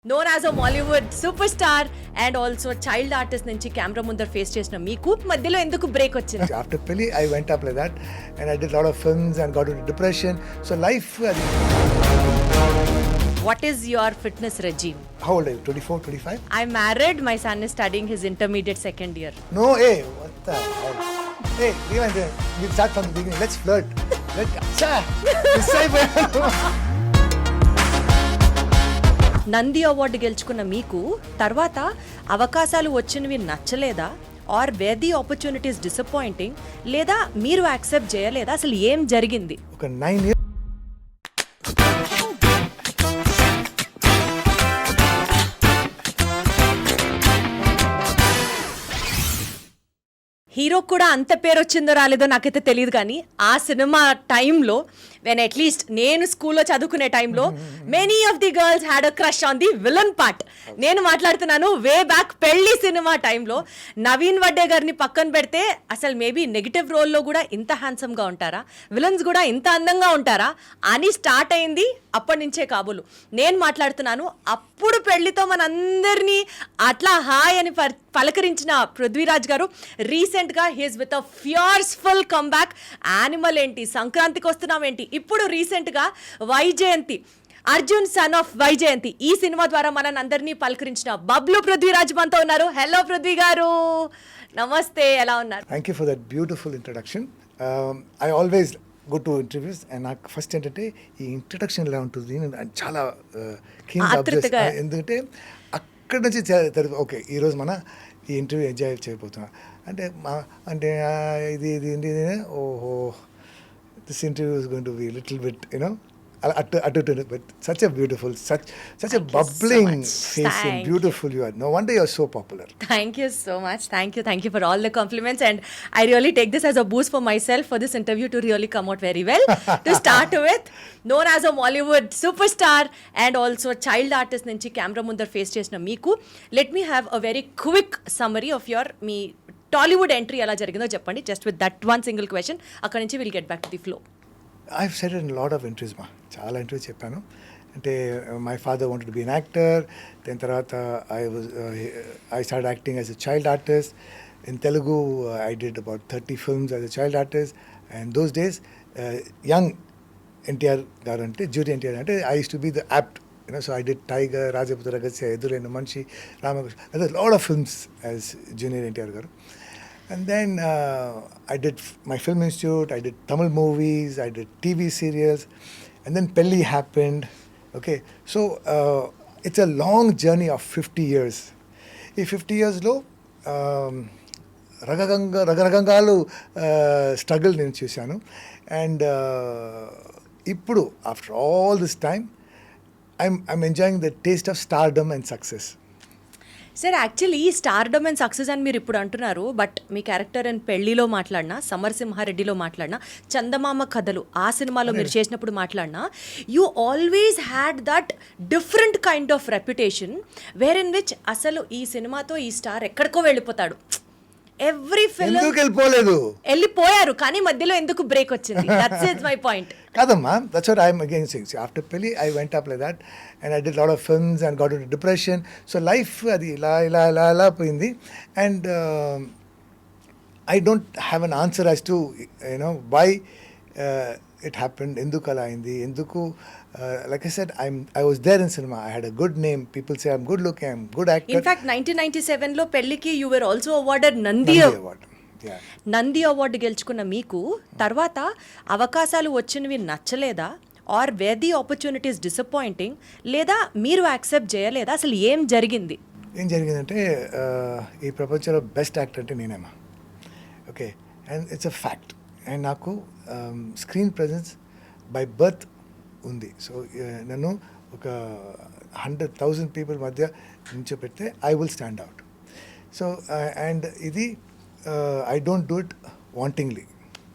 known as a Mollywood superstar and also child artist నుంచి camera ముందర face చేసిన మీకు మధ్యలో ఎందుకు బ్రేక్ వచ్చింది? After Pili, I went up like that and I did a lot of films and got into depression. So life... What is your fitness regime? How old are you? 24, 25? I'm married. My son is studying his intermediate second year. No, hey, what the hell? Hey, we'll start from the beginning. Let's flirt. Nandi award గెలుచుకున్న మీకు తర్వాత అవకాశాలు వచ్చినవి నచ్చలేదా, or were the opportunities disappointing, లేదా మీరు accept చేయలేదా? అసలు ఏం జరిగింది? ఒక 9 years హీరో కూడా అంత పేరు వచ్చిందో రాలేదో నాకైతే తెలియదు, కానీ ఆ సినిమా టైంలో వెన్ అట్లీస్ట్ నేను స్కూల్లో చదువుకునే టైంలో many of the girls had a crush on the villain part. నేను మాట్లాడుతున్నాను వే బ్యాక్ పెళ్లి సినిమా టైంలో. నవీన్ వడ్డే గారిని పక్కన పెడితే అసలు మేబీ నెగిటివ్ రోల్లో కూడా ఇంత హ్యాండ్సమ్గా ఉంటారా, విలన్స్ కూడా ఇంత అందంగా ఉంటారా అని స్టార్ట్ అయింది అప్పటి నుంచే కాబోలు. నేను మాట్లాడుతున్నాను అప్పుడు పెళ్లితో మనందరినీ అట్లా హాయ్ అని పలకరించిన పృథ్వీరాజ్ గారు రీసెంట్గా he's with a fierceful comeback. Animal ఏంటి, సంక్రాంతికి వస్తున్నాం ఏంటి, ఇప్పుడు రీసెంట్గా వైజయంతి, అర్జున్ సన్ ఆఫ్ వైజయంతి ఈ సినిమా ద్వారా మనల్ని అందరినీ పలకరించిన బబ్లూ పృథ్వీరాజ్ మనతో ఉన్నారు. హలో పృథ్వీ గారు, నమస్తే, ఎలా ఉన్నారు? Thank you for that beautiful introduction. I always go to interviews and నాకు ఫస్ట్ ఏంటంటే ఈ ఇంట్రడక్షన్ ఎలా ఉంటుంది చాలా ఎందుకంటే అక్కడ నుంచి ఓకే ఈరోజు మన ఈ ఇంటర్వ్యూ ఎంజాయ్ చేయబోతున్నాం అంటే ఇది ఓహో this interview is going to be little bit but such a beautiful, such a bubbling face and beautiful you are. No wonder you are so popular. Thank you so much. Thank you for all the compliments, and I really take this as a boost for myself for this interview to really come out very well. To start with, known as a Mollywood superstar and also child artist నుంచి camera ముందర face చేసిన మీకు, let me have a very quick summary of your me Tollywood entry ఎలా జరిగిందో చెప్పండి. Just with that one single question, అక్కడ నుంచి we'll get back to the flow. I've said it in a lot of interviews చాలా interviews చెప్పాను. అంటే my father wanted to be an actor, దాని తర్వాత I start acting as a child artist in Telugu. I did about 30 films as a child artist and those days young NTR garu అంటే junior NTR అంటే I use to be the apt so I did Tiger, Rajaputra Rahasya, ఎదురైన మనిషి, Ramakrishna, lot of films as junior NTR garu. And then I did my film institute, I did Tamil movies, I did TV serials, and then Pelli happened. Okay, so it's a long journey of 50 years. In 50 years lo రకరకాలు struggle నేను చూశాను. And ఇప్పుడు after all this time I'm enjoying the taste of stardom and success. Sir, actually stardom and success అని మీరు ఇప్పుడు అంటున్నారు, but me character and పెళ్లిలో మాట్లాడినా, సమరసింహారెడ్డిలో మాట్లాడినా, చందమామ కథలు ఆ సినిమాలో మీరు చేసినప్పుడు మాట్లాడినా, you always had that different kind of reputation wherein which అసలు ఈ సినిమాతో ఈ స్టార్ ఎక్కడికో వెళ్ళిపోతాడు. ఎవ్రీ ఫిల్మ్ వెళ్ళిపోయారు, కానీ మధ్యలో ఎందుకు బ్రేక్ వచ్చింది? That's is my point. కాదమ్మా, that's what I'm again saying. After పెళ్లి I went up like that and I did lot of films and got into depression. So life అది ఇలా పోయింది. And I don't have an answer as to why it happened, ఎందుకు అలా అయింది, ఎందుకు like I said, I was there in cinema. I had a good name. People say I'm good looking, I'm good actor. In fact, 1997 లో పెళ్లికి you were also awarded Nandi Award. Yeah. Nandi award గెలుచుకున్న మీకు తర్వాత అవకాశాలు వచ్చినవి నచ్చలేదా, or were the opportunities disappointing, లేదా మీరు యాక్సెప్ట్ చేయలేదా? అసలు ఏం జరిగింది? ఏం జరిగిందంటే ఈ ప్రపంచంలో బెస్ట్ యాక్టర్ అంటే నేనేమా. Okay, and it's a fact. And నాకు స్క్రీన్ ప్రజెన్స్ బై బర్త్ ఉంది. సో నన్ను ఒక 100,000 పీపుల్ మధ్య నిల్చోపెడితే I will stand out. So and ఇది I don't do it wantingly.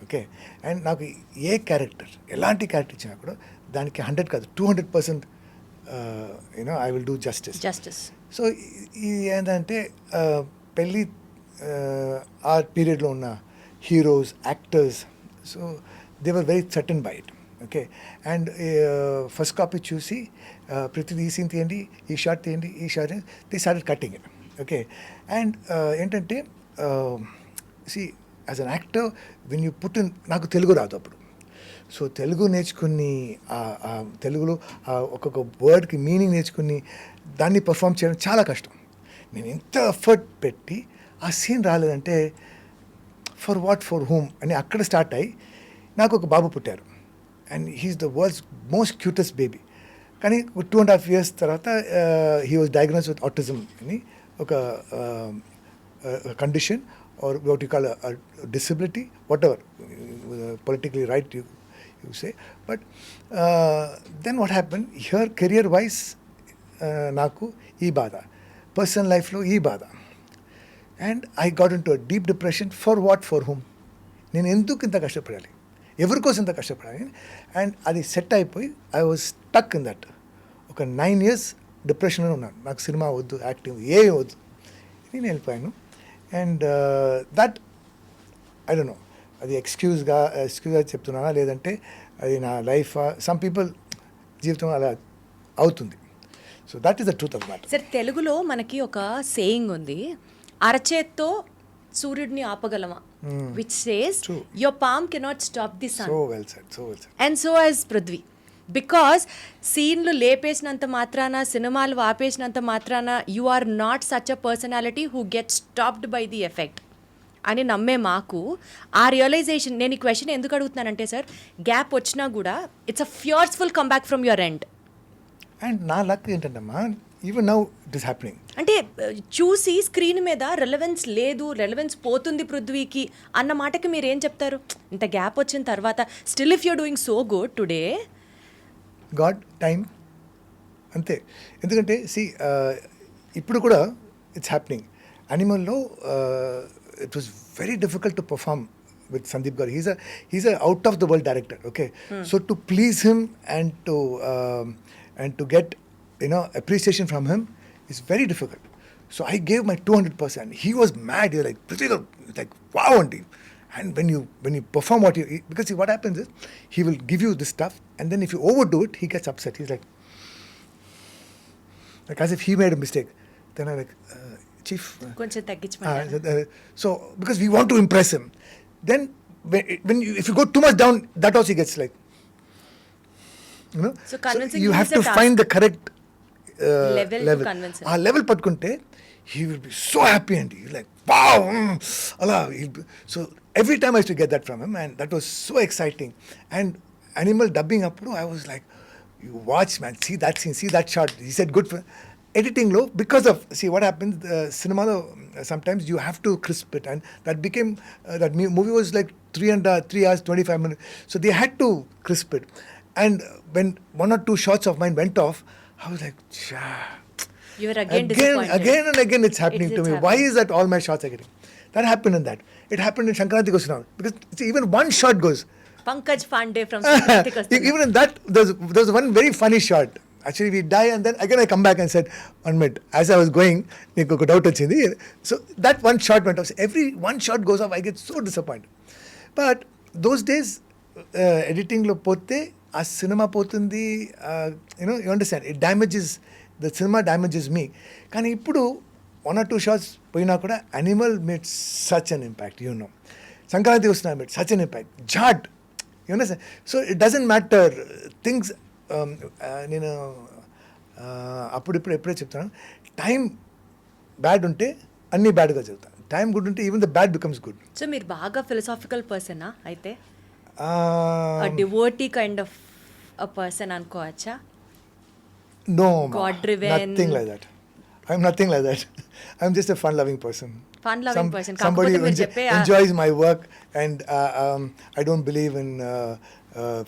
Okay, and నాకు ఏ క్యారెక్టర్, ఎలాంటి క్యారెక్టర్ ఇచ్చినా కూడా దానికి 100 కాదు 200% I will do justice. So ఇది ఏంటంటే పెళ్ళి ఆ పీరియడ్లో ఉన్న heroes, actors, so they were very threatened by it. Okay. And first copy చూసి ప్రతిదీ ఈ సీన్ తీయండి, ఈ షార్ట్ తీయండి, ఈ shot the started cutting it. Okay. And ఏంటంటే see as an actor when you put in, నాకు తెలుగు రాదు అప్పుడు. సో తెలుగు నేర్చుకుని తెలుగులో ఒక్కొక్క వర్డ్కి మీనింగ్ నేర్చుకుని దాన్ని పర్ఫామ్ చేయడం చాలా కష్టం. నేను ఎంత ఎఫర్ట్ పెట్టి ఆ సీన్ రాలేదంటే ఫర్ వాట్ ఫర్ హూమ్ అని అక్కడ స్టార్ట్ అయ్యి నాకు ఒక బాబు పుట్టారు. And he's the world's most cutest baby. కానీ 2.5 years తర్వాత he was diagnose with autism అని ఒక condition or what you call disability, whatever politically right you say. But then what happened here, career wise నాకు ఈ బాధ, personal లైఫ్లో ఈ బాధ. And I got in to deep depression. For what for whom, నేను ఎందుకు ఇంత కష్టపడాలి, ఎవరి కోసం ఇంత కష్టపడాలి. అండ్ అది సెట్ అయిపోయి I was stuck in that. ఒక 9 years డిప్రెషన్లో ఉన్నాను. నాకు సినిమా వద్దు, యాక్టింగ్ ఏ వద్దు, నేను వెళ్ళిపోయాను. And that I don't know అది ఎక్స్క్యూజ్గా చెప్తున్నానా లేదంటే అది నా లైఫ్. సమ్ పీపుల్ జీవితం అలా అవుతుంది. So that is the truth of matter. Sir, తెలుగులో మనకి ఒక సేయింగ్ ఉంది, అరచేత్తో సూర్యుడిని ఆపగలమా, which says your palm cannot stop the sun. So well said, so well said. And so as Prithvi, because సీన్లు లేపేసినంత మాత్రాన, సినిమాలు ఆపేసినంత మాత్రాన you are not such a personality who get stopped by the effect అని నమ్మే మాకు ఆ రియలైజేషన్. నేను ఈ క్వశ్చన్ ఎందుకు అడుగుతున్నానంటే సార్, గ్యాప్ వచ్చినా కూడా it's a fierceful comeback from your end. And నా లక్ ఏంటంటమ్మా, even now it is happening. అంటే చూసి స్క్రీన్ మీద రెలవెన్స్ లేదు, రెలవెన్స్ పోతుంది పృథ్వీకి అన్న మాటకి మీరు ఏం చెప్తారు? ఇంత గ్యాప్ వచ్చిన తర్వాత still if you're doing so good today. God time అంతే. ఎందుకంటే సి ఇప్పుడు కూడా ఇట్స్ హ్యాపెనింగ్. అనిమల్లో it was very difficult to perform with Sandeep Garu. He's a out of the world director. Okay, so to please him and to get appreciation from him is very difficult. So I gave my 200%. He was mad. He was like wow on team. And when you perform what you, because see what happens is he will give you this stuff, and then if you overdo it, he gets upset. He's like as if he made a mistake. Then I'm like. Chief. కొంచెం తగ్గించి so because we want to impress him, then if you go too much down, that also he gets like, so convincing you have to find the correct level to convince him. Level pattukunte he will be so happy and he's like wow, Allah. So every time I used to get that from him, and that was so exciting. And animal dubbing appudu I was like, you watch man, see that scene, see that shot. He said good for editing low because of, see what happens, cinema sometimes you have to crisp it, and that became that movie was like 3 hours 25 minutes, so they had to crisp it. And when 1 or 2 shots of mine went off, I was like you were disappointed. Again and again it's happening to me. Why is that all my shots are getting that happened in that? It happened in Sankranti Kosana, because see, even one shot goes, Pankaj Pandey from Sankranti Kosana. Even in that there's one very funny shot. Actually we die and then again I come back and said, one minute, as I was going neeku oka doubt ochindi. So that one shot went off. So every one shot goes off, I get so disappointed. But those days editing lo pote aa cinema potundi, you understand, it damages the cinema, damages me. Kani ippudu 1 or 2 shots poyina kuda animal made such an impact, Sankranti Kosana made such an impact. Jhat, you understand. So it doesn't matter things. నేను అప్పుడిప్పుడు ఎప్పుడే చెప్తాను, time bad ఉంటే అన్నీ బ్యాడ్గా చెప్తాను, time good ఉంటే even the bad becomes good. So మీరు బాగా ఫిలసాఫికల్ పర్సనా అయితే, devotee kind of a person అనుకోవచ్చా? No, god driven, nothing like that. I'm nothing like that. I'm just a fun loving person. Somebody who enjoys my work, and I don't believe in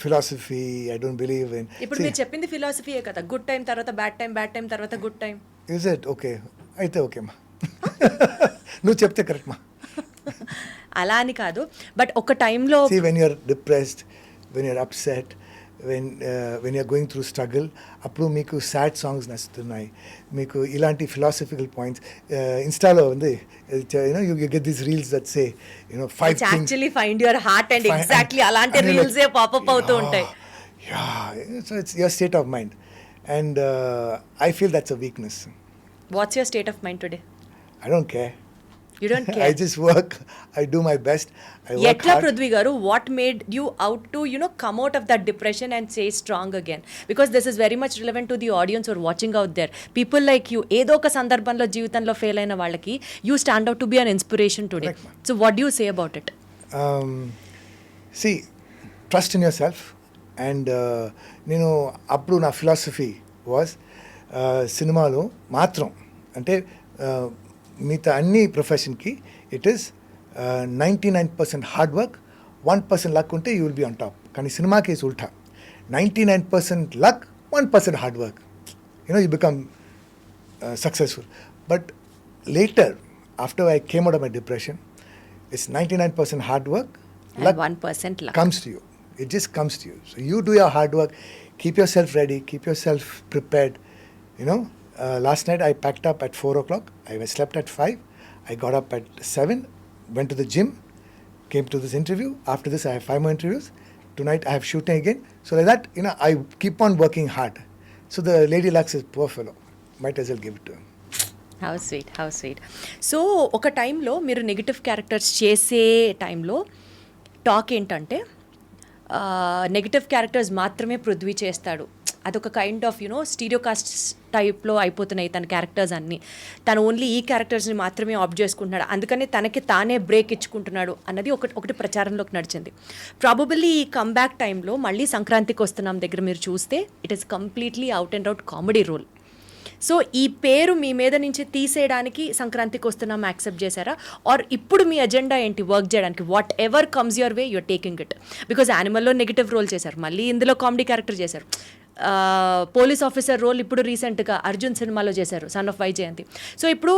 philosophy. I don't believe in. ఇప్పుడు మీరు చెప్పింది ఫిలాసఫీయే కదా, good time తర్వాత bad time, bad time తర్వాత good time. Is it okay? అయితే okay మా, నువ్వు చెప్తే కరెక్ట్ మా. అలా అని కాదు, బట్ ఒక టైంలో see, when you're depressed, when you're upset, when you're going through struggle, అప్పుడు మీకు సాడ్ సాంగ్స్ నచ్చుతున్నాయి, మీకు ఇలాంటి ఫిలాసఫికల్ పాయింట్స్ ఇన్స్టాలో ఉంది, you get these reels that say 5 things actually find your heart, and exactly అలాంటి reels ఏ pop up అవుతూ ఉంటాయి. Yeah, so it's your state of mind. And I feel that's a weakness. What's your state of mind today? I don't care. You don't I care. just work. I do my best. I work ఎట్లా hard. Prithvi గారు, what made you out to come out of that depression and say strong again? Because this is very much relevant to the audience are watching out there. People like you, ఏదో ఒక సందర్భంలో జీవితంలో fail అయిన వాళ్ళకి you stand out to be an inspiration today. Correct, ma'am. So what do say about it? See, trust in yourself. And నేను అప్పుడు నా philosophy was సినిమాలో మాత్రం అంటే మిగతా అన్ని ప్రొఫెషన్కి it is 99% hard work, 1% luck ఉంటే you will be on top. కానీ సినిమాకి ఇస్ ఉల్టా, 99% luck, 1% hard work, you become successful. But later, after I came out of my depression, it's 99% hard work, And 1% luck. comes to you. It just comes to you. So you do your hard work, keep yourself ready, keep yourself prepared. Last night I packed up at 4 o'clock. I slept at 5. I got up at 7, went to the gym, came to this interview. After this, I have 5 more interviews. Tonight I have shooting again. So like that, I keep on working hard. So the lady Lux is poor fellow. Might as well give it to him. How sweet, how sweet. So ఒక టైంలో మీరు negative characters చేసే టైంలో talk ఏంటంటే negative characters మాత్రమే పృథ్వీ చేస్తాడు, అదొక kind of స్టీరియోకాస్ట్ టైప్లో అయిపోతున్నాయి తన క్యారెక్టర్స్ అన్నీ, తను ఓన్లీ ఈ క్యారెక్టర్స్ని మాత్రమే ఆప్ట్ చేసుకుంటున్నాడు, అందుకని తనకి తానే బ్రేక్ ఇచ్చుకుంటున్నాడు అన్నది ఒకటి ప్రచారంలోకి నడిచింది. ప్రాబబుల్లీ ఈ కమ్బ్యాక్ టైంలో మళ్ళీ సంక్రాంతికి వస్తున్నాం దగ్గర మీరు చూస్తే it is completely out and out comedy role. So ఈ పేరు మీ మీద నుంచి తీసేయడానికి సంక్రాంతికి వస్తున్నాం యాక్సెప్ట్ చేశారా? ఆర్ ఇప్పుడు మీ అజెండా ఏంటి వర్క్ చేయడానికి? Whatever comes your way you're taking it. Because యానిమల్లో నెగిటివ్ రోల్ చేశారు, మళ్ళీ ఇందులో కామెడీ క్యారెక్టర్ చేశారు, పోలీస్ ఆఫీసర్ రోల్ ఇప్పుడు రీసెంట్గా అర్జున్ సినిమాలో చేశారు, సన్ ఆఫ్ వైజయంతి. సో ఇప్పుడు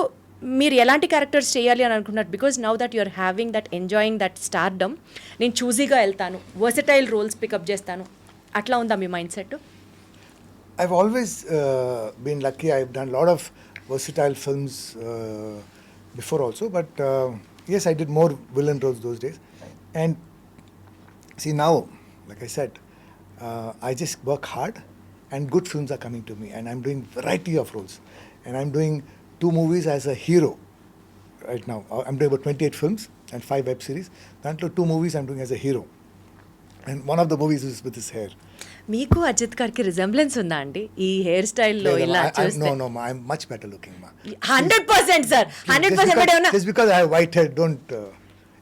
మీరు ఎలాంటి క్యారెక్టర్స్ చేయాలి అని అనుకుంటున్నారు? Because now that you're having that enjoying that stardom, నేను చూజీగా వెళ్తాను, వర్సటైల్ రోల్స్ పికప్ చేస్తాను, అట్లా ఉందా మీ mind set? I've always been lucky. I've done a lot of versatile films before also. But yes, I did more villain roles those days. And see now, like I said, I just work hard and good films are coming to me. And I'm doing variety of roles. And I'm doing 2 movies as a hero right now. I'm doing about 28 films and 5 web series. Then 2 movies I'm doing as a hero. And one of the movies is with his hair. మీకు అజిత్ గారికి resemblance ఉందా అండి ఈ hair స్టైల్లో ఇలా చూస్తే? No, ma. I'm much better looking, ma. 100% sir, 100%. Just because I have white hair, don't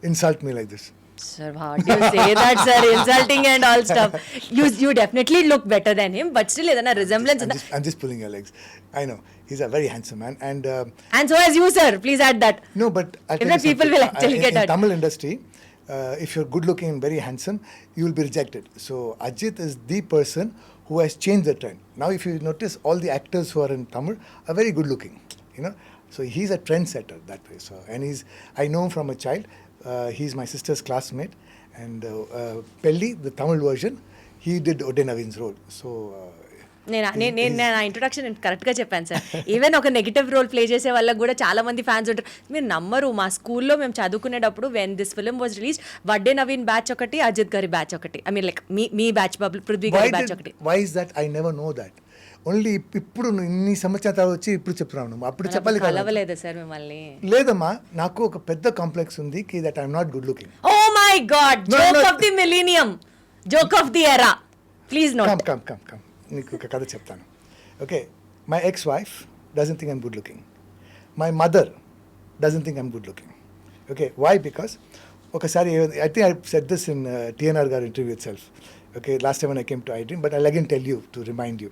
insult me like this. Sir, how do you say that, sir? Insulting and all stuff. You definitely look better than him, but still ఏదైనా resemblance ఉందా? I'm just pulling your legs. I know. He's a very handsome man. And so as you, sir. Please add that. No, but I'll If tell not, you people something. will actually get in hurt. Tamil industry, if you're good looking and very handsome, you will be rejected. So Ajit is the person who has changed the trend. Now if you notice, all the actors who are in Tamil are very good looking, So he's a trendsetter that way. So I know him from a child. He's my sister's classmate. And Pelli, the Tamil version, he did Ode Naveen's role. So నేను నా introduction కరెక్ట్గా చెప్పాను sir. Even ఒక negative role play చేసే వాళ్ళకి కూడా చాలా మంది ఫ్యాన్స్ ఉంటారు. మీరు నమ్మరు, మా స్కూల్లో మేము చదువుకునేటప్పుడు when this film was release, Vadde Naveen batch ఒకటి, అజిత్ గారి బ్యాచ్ ఒకటి, I mean like me batch, Prithvi గారి బ్యాచ్ ఒకటి. why is that? I never know that. Only ఇప్పుడు ఇన్ని సంవత్సరాల తర్వాత వచ్చి ఇప్పుడు చెప్తున్నాను, అప్పుడు చెప్పాలి కదా. కలవలేదు సార్ మిమ్మల్ని? లేదమ్మా, నాకు ఒక పెద్ద కాంప్లెక్స్ ఉంది that I'm not good looking. Oh my god, joke of the millennium, joke of the era, please note. Come నీకు ఒక కథ చెప్తాను. Okay, my ex wife doesn't think I'm good looking. My mother doesn't think I'm good looking. Okay, why? Because ఒకసారి I think I said this in TNR గారి interview itself. Okay, last time I came to iDream, but I again tell you to remind you.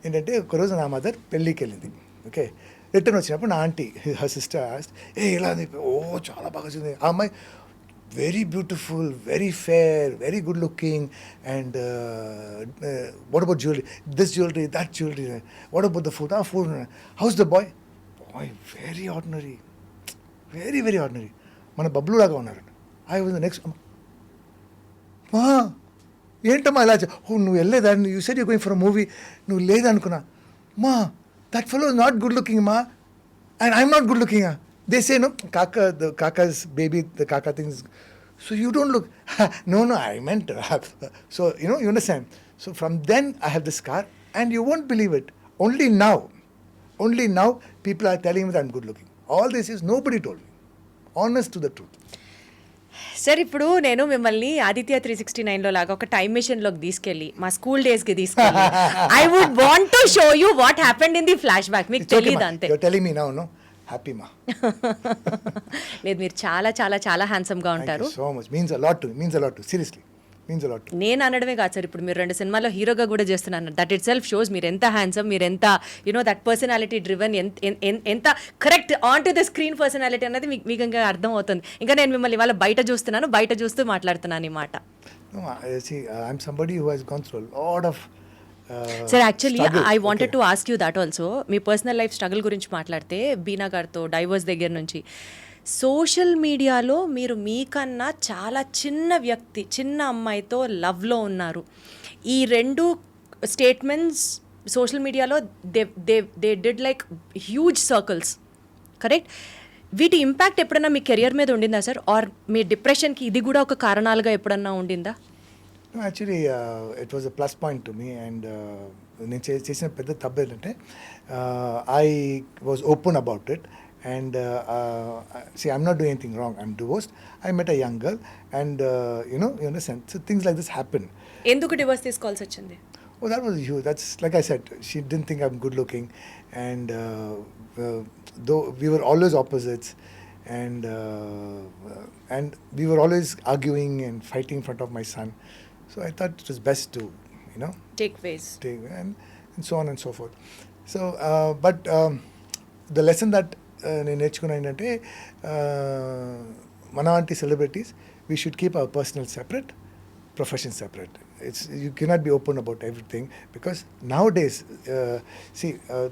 ఏంటంటే ఒకరోజు నా mother పెళ్ళికి వెళ్ళింది. Okay, return వచ్చినప్పుడు నా aunty, her sister ఆస్ట్, ఇలా చాలా బాగా చూసింది ఆ అమ్మాయి, very beautiful, very fair, very good looking, and what about jewelry? This jewelry, that jewelry. What about the food? Food. How's the boy? Boy, very ordinary, very very ordinary. మన బబ్లూ లాగా ఉన్నారు. I was the next. మా ఏంటమ్మా ఇలా? నువ్వు వెళ్ళలేదా? You said you going for a movie, నువ్వు లేదనుకున్నా. మా that fellow is not good looking మా, and I'm not good looking. They say, no, the Kaka's baby, the Kaka thing is, so you don't look. No, I meant, so, you understand. So from then I have this scar, and you won't believe it. Only now people are telling me that I'm good looking. All this is nobody told me. Honest to the truth. Sir ఇప్పుడు నేను మిమ్మల్ని ఆదిత్య 369లో లాగా ఒక time machine లోకి తీసుకెళ్ళి మా school days కి తీసుకెళ్ళి I would want to show you what happened in the flashback. మీకు తెలియదు అంతే. You're telling me now, no? Happy ma. లేదు, మీరు చాలా చాలా చాలా హ్యాండ్సమ్ గా ఉంటారు. Thank you so much. Means a lot to me. Seriously. Means a lot to me. నేను అనడమే కాదు సార్, ఇప్పుడు మీరు 2 సినిమాల్లో హీరోగా కూడా చేస్తున్నాను. దట్ ఇట్ సెల్ఫ్ షోస్ మీరు ఎంత హ్యాండ్సమ్, మీరు ఎంత దట్ పర్సనాలిటీ డ్రివెన్, ఎంత correct on to the screen personality అనేది మీకు ఇంకా అర్థం అవుతుంది. ఇంకా నేను మిమ్మల్ని ఇవాళ బయట చూస్తూ మాట్లాడుతున్నాను ఈ మాట. No, see, I'm somebody who has gone through a lot of sir actually struggle. I wanted Okay. To ask you that also. Me personal life struggle గురించి మాట్లాడితే బీనా గారితో డైవర్స్ దగ్గర నుంచి సోషల్ మీడియాలో మీరు మీకన్నా చాలా చిన్న అమ్మాయితో లవ్లో ఉన్నారు. ఈ 2 స్టేట్మెంట్స్ సోషల్ మీడియాలో they did like huge circles, correct? వీటి ఇంపాక్ట్ ఎప్పుడన్నా మీ కెరియర్ మీద ఉండిందా సార్? ఆర్ మీ డిప్రెషన్కి ఇది కూడా ఒక కారణాలుగా ఎప్పుడన్నా ఉండిందా? No, actually, it was a plus point to me, and నేను చేసిన పెద్ద తప్పు ఏంటంటే I was open about it, and see, I'm not doing anything wrong. I'm divorced. I met a young girl, and you understand. So things like this happen. ఎందుకు divorce తీసుకోవాల్సి వచ్చింది? Oh, that was huge. That's like I said, she didn't think I'm good looking, and though we were always opposites, and we were always arguing and fighting in front of my son. So I thought it was best to, take ways. and so on and so forth. So, but the lesson that నేను నేర్చుకున్నా ఏంటంటే మన వంటి celebrities we should keep our personal separate, profession separate. You cannot be open about everything, because nowadays,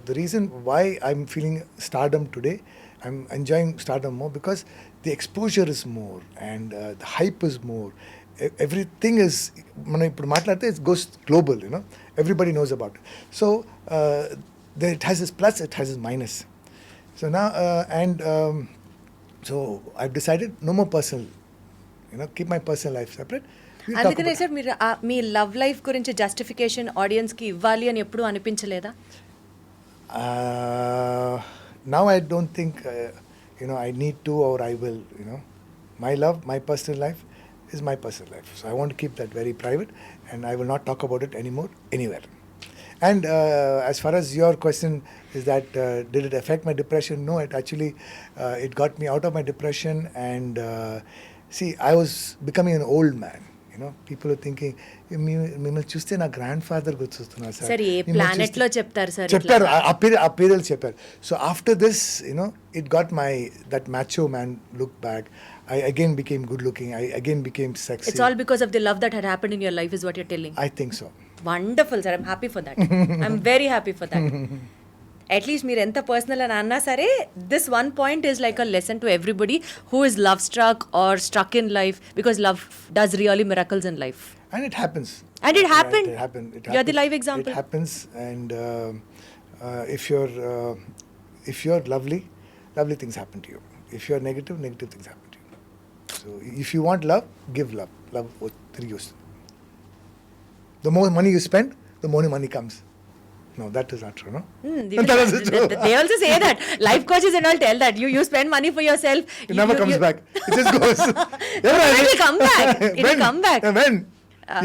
the reason why I'm feeling stardom today, I'm enjoying stardom more, because the exposure is more, and the hype is more. Everything is, మనం ఇప్పుడు మాట్లాడితే it goes global, everybody knows about it. So it has its plus, it has its minus. So now so I've decided no more personal, keep my personal life separate. We'll talk అందుకనే about sir మీరు మీ love life గురించి justification ఆడియన్స్కి ఇవ్వాలి అని ఎప్పుడు అనిపించలేదా? now I don't think I need to, or I will. My love, my personal life is my personal life, so I want to keep that very private, and I will not talk about it anymore anywhere. And as far as your question is that did it affect my depression? No, it actually it got me out of my depression, and see, I was becoming an old man. People are thinking, మిమ్మల్ని చూస్తే నా grand father గుర్తొస్తున్నారు sir. Sir ఏ planet లో చెప్తారు sir? చెప్పారు, ఆ పేరు చెప్పారు. So after this it got that macho man look back. I again became good looking. I again became sexy. It's all because of the love that had happened in your life is what you're telling. I think so. Wonderful, sir. I'm happy for that. I'm very happy for that. At least మీరు ఎంత personal అని అన్నా సరే, this one point is like a lesson to everybody who is love struck or struck in life, because love does really miracles in life. And it happens. And it happened. It happened. You're the live example. It happens, and if you're lovely things happen to you. If you're negative things happen to you. So if you want love, give love. Love తిరిగి వస్తుంది. The more money you spend, the more money comes. No, that is not true, no? They also say that. Life coaches and all tell that. You spend money for yourself. It never comes back. It just goes. It will come back. It will come back. When?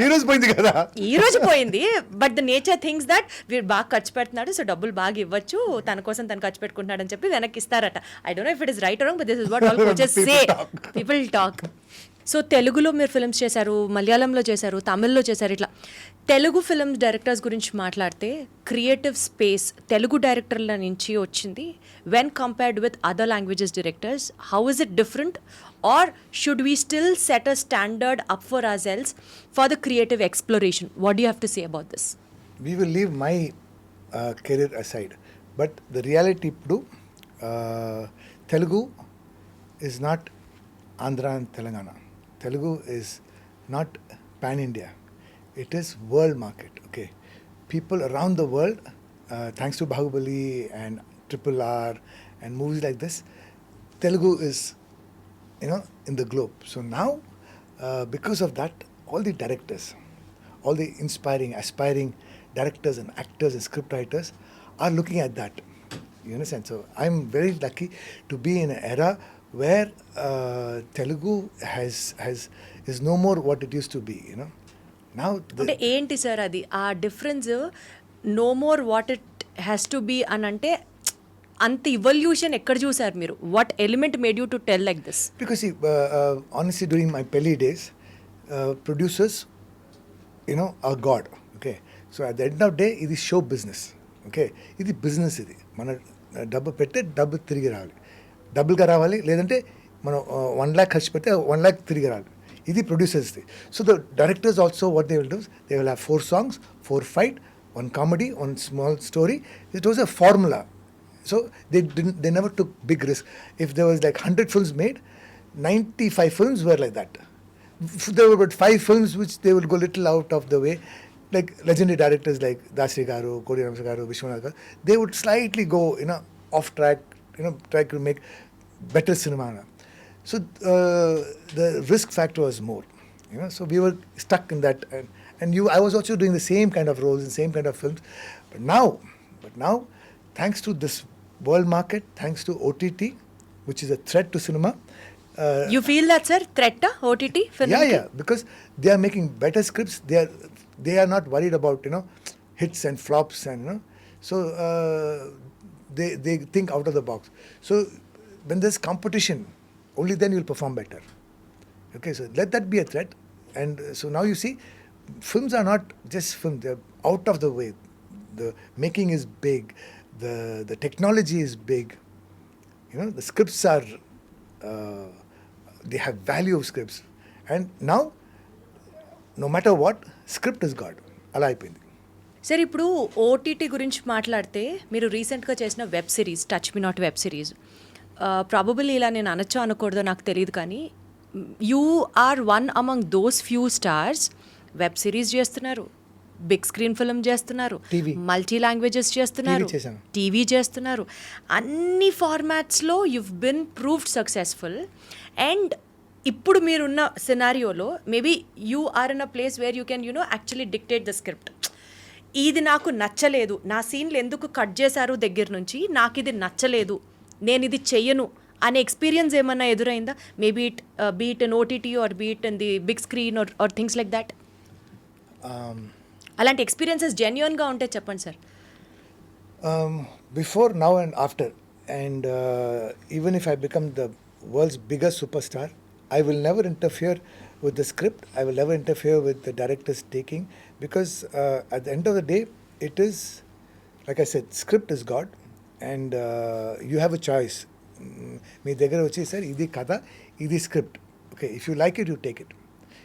ఈ రోజు పోయింది కదా. ఈ రోజు పోయింది, but the nature things that వీడు బాగా ఖర్చు పెడుతున్నాడు, సో డబ్బులు బాగా ఇవ్వచ్చు, తన కోసం తను ఖర్చు పెట్టుకుంటున్నాడు అని చెప్పి వెనక్కి ఇస్తారట. I don't know if it is right are wrong, but this is what all coaches say. People talk. So తెలుగులో మీరు ఫిల్మ్స్ చేశారు, మలయాళంలో చేశారు, తమిళ్లో చేశారు. ఇట్లా తెలుగు ఫిల్మ్స్ డైరెక్టర్స్ గురించి మాట్లాడితే క్రియేటివ్ స్పేస్ తెలుగు డైరెక్టర్ల నుంచి వచ్చింది. When compared with other languages directors, how is it different, or should we still set a standard up for ourselves for the creative exploration? What do you have to say about this? We will leave my career aside, but the reality ఇప్పుడు Telugu is not Andhra and Telangana. Telugu is not pan-India. It is world market, okay? People around the world, thanks to Bahubali and Triple R and movies like this, Telugu is in the globe. So now, because of that, all the directors, all the inspiring, aspiring directors and actors and script writers are looking at that. You understand? So I'm very lucky to be in an era where Telugu is no more what it used to be. You know, now అంటే ఏంటి sir అది ఆ difference no more what it has to be అని అంటే అంత evolution ఎక్కడ చూసారు మీరు what element made you to tell like this because see, honestly, during my Pelli days, producers, you know, are God. Okay, so at the end of the day, it is show business. Okay, ఇది business, ఇది మన డబ్బు పెడితే డబ్బు తిరిగి రావాలి, డబ్బులుగా రావాలి, లేదంటే మనం 1 lakh ఖర్చు పెడితే 1 lakh తిరిగి రావాలి. ఇది ప్రొడ్యూసర్స్ది. So the directors also what they will do, they will have 4 songs, 4 fight, 1 comedy, 1 small story. It was a formula. So they never took big risk. If there was like 100 films made, 95 films were like that. There were about 5 films which they will go little out of the way. Like legendary directors like Dasri Garu, Kodi Ramsa Garu, Vishwanath Garu, they would slightly go, you know, off track, you know, try to make better cinema. So the risk factor was more, you know. So we were stuck in that, and I was also doing the same kind of roles and same kind of films. But now, thanks to this world market, thanks to OTT, which is a threat to cinema. You feel that sir threat OTT Yeah, because they are making better scripts. They are not worried about, you know, hits and flops, and you know, so they think out of the box. So when there's competition, only then you'll perform better. Okay, so let that be a threat. And so now you see, films are not just film; they're out of the way. The making is big, the technology is big. You know, the scripts are they have value of scripts, and now no matter what, script is God. అలా అయిపోయింది. Sir ఇప్పుడు OTT గురించి మాట్లాడితే మీరు రీసెంట్గా చేసిన web series touch me not web series probably ఇలా నేను అనొచ్చో అనకూడదో నాకు తెలియదు కానీ you are one among those few stars web series చేస్తున్నారు, బిగ్ స్క్రీన్ ఫిల్మ్ చేస్తున్నారు, TV. మల్టీ లాంగ్వేజెస్ చేస్తున్నారు, TV చేశాను. టీవీ చేస్తున్నారు, అన్ని ఫార్మాట్స్లో you've been proved successful. And ఇప్పుడు మీరున్న సినారియోలో maybe you are in a place where you can actually dictate the script. ఇది నాకు నచ్చలేదు, నా సీన్లు ఎందుకు కట్ చేశారు దగ్గర నుంచి, నాకు ఇది నచ్చలేదు, నేను ఇది చెయ్యను అనే ఎక్స్పీరియన్స్ ఏమన్నా ఎదురైందా? Maybe it be in OTT or be in the big screen or things like that. అలాంటి ఎక్స్పీరియన్సెస్ జెన్యున్గా ఉంటే చెప్పండి sir. Before, now, and after, and even if I become the world's biggest superstar, I will never interfere with the script. I will never interfere with the director's taking, because at the end of the day, it is, like I said, script is God, and you have a choice. మీ దగ్గర వచ్చి sir ఇది కథ, ఇది script, okay, if you like it you take it,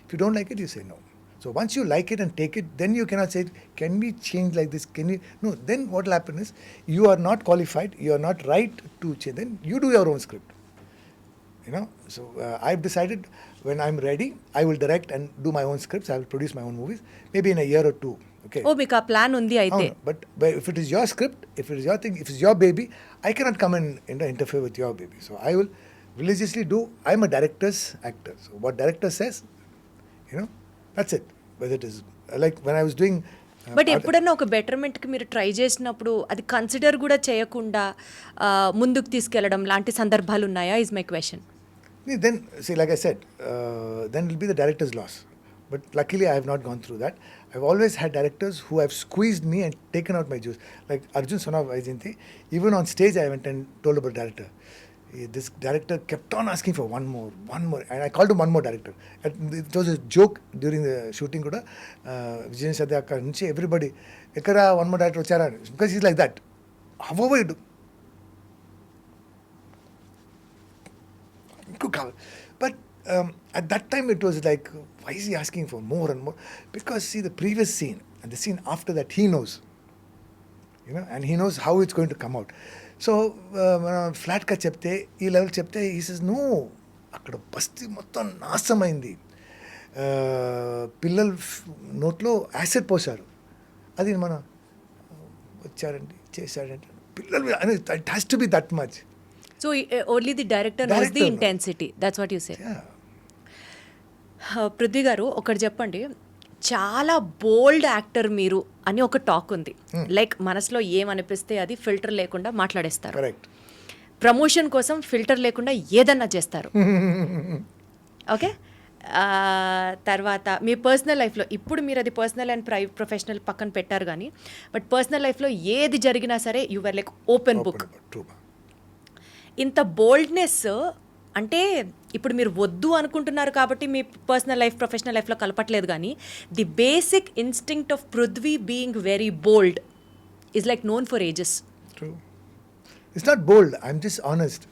if you don't like it you say no. So once you like it and take it, then you cannot say, can we change like this? Can we? No, then what will happen is, you are not qualified, you are not right to change. Then you do your own script. You know, so I've decided when I'm ready, I will direct and do my own scripts. I will produce my own movies, maybe in a year or 2. Okay. ఓ మీకు ఆ plan ఉంది అయితే. But if it is your script, if it is your thing, if it's your baby, I cannot come and interfere with your baby. So I will religiously do. I'm a director's actor. So what director says, you know, that's it. Whether it is like when I was doing. But ఎప్పుడన్నా ఒక బెటర్మెంట్కి మీరు try చేసినప్పుడు అది consider కూడా చేయకుండా ముందుకు తీసుకెళ్ళడం లాంటి సందర్భాలు ఉన్నాయా is my question. Then, see, like I said, then it will be the director's loss. But luckily, I have not gone through that. I've always had directors who have squeezed me and taken out my juice. Like Arjun Sona Vaijayanti, even on stage, I went and told about director. This director kept on asking for one more, and I called him one more director. And it was a joke during the shooting. Kuda Vijay Sadhya akka nunchi everybody, ekkara one more director vachara, because he's like that. However you do. But at that time it was like, why is he asking for more and more? Because see, the previous scene and the scene after that, he knows, you know, and he knows how it's going to come out. So flat గా చెప్తే, ఈ level చెప్తే, he says no, అక్కడ బస్తీ మొత్తం నాశమైంది, పిల్లలు నోట్లో acid పోసారు, అది మనం వచ్చారండి చేశాడంటే పిల్లలు, it has to be that much. So only the director knows the intensity. That's what you say. Yeah. Prithvi గారు ఒకటి చెప్పండి, చాలా బోల్డ్ యాక్టర్ మీరు అని ఒక టాక్ ఉంది. లైక్ మనసులో ఏమనిపిస్తే అది ఫిల్టర్ లేకుండా మాట్లాడేస్తారు. కరెక్ట్. ప్రమోషన్ కోసం ఫిల్టర్ లేకుండా ఏదన్నా చేస్తారు. ఓకే, తర్వాత మీ పర్సనల్ లైఫ్లో ఇప్పుడు మీరు అది పర్సనల్ అండ్ ప్రొఫెషనల్ పక్కన పెట్టారు కానీ, బట్ పర్సనల్ లైఫ్లో ఏది జరిగినా సరే you are like open book. ఇంత బోల్డ్నెస్ అంటే ఇప్పుడు మీరు వద్దు అనుకుంటున్నారు కాబట్టి మీ పర్సనల్ లైఫ్ ప్రొఫెషనల్ లైఫ్లో కలపట్లేదు, కానీ the basic instinct of Prithvi being very bold is like known for ages. True. It's not bold. I'm just honest.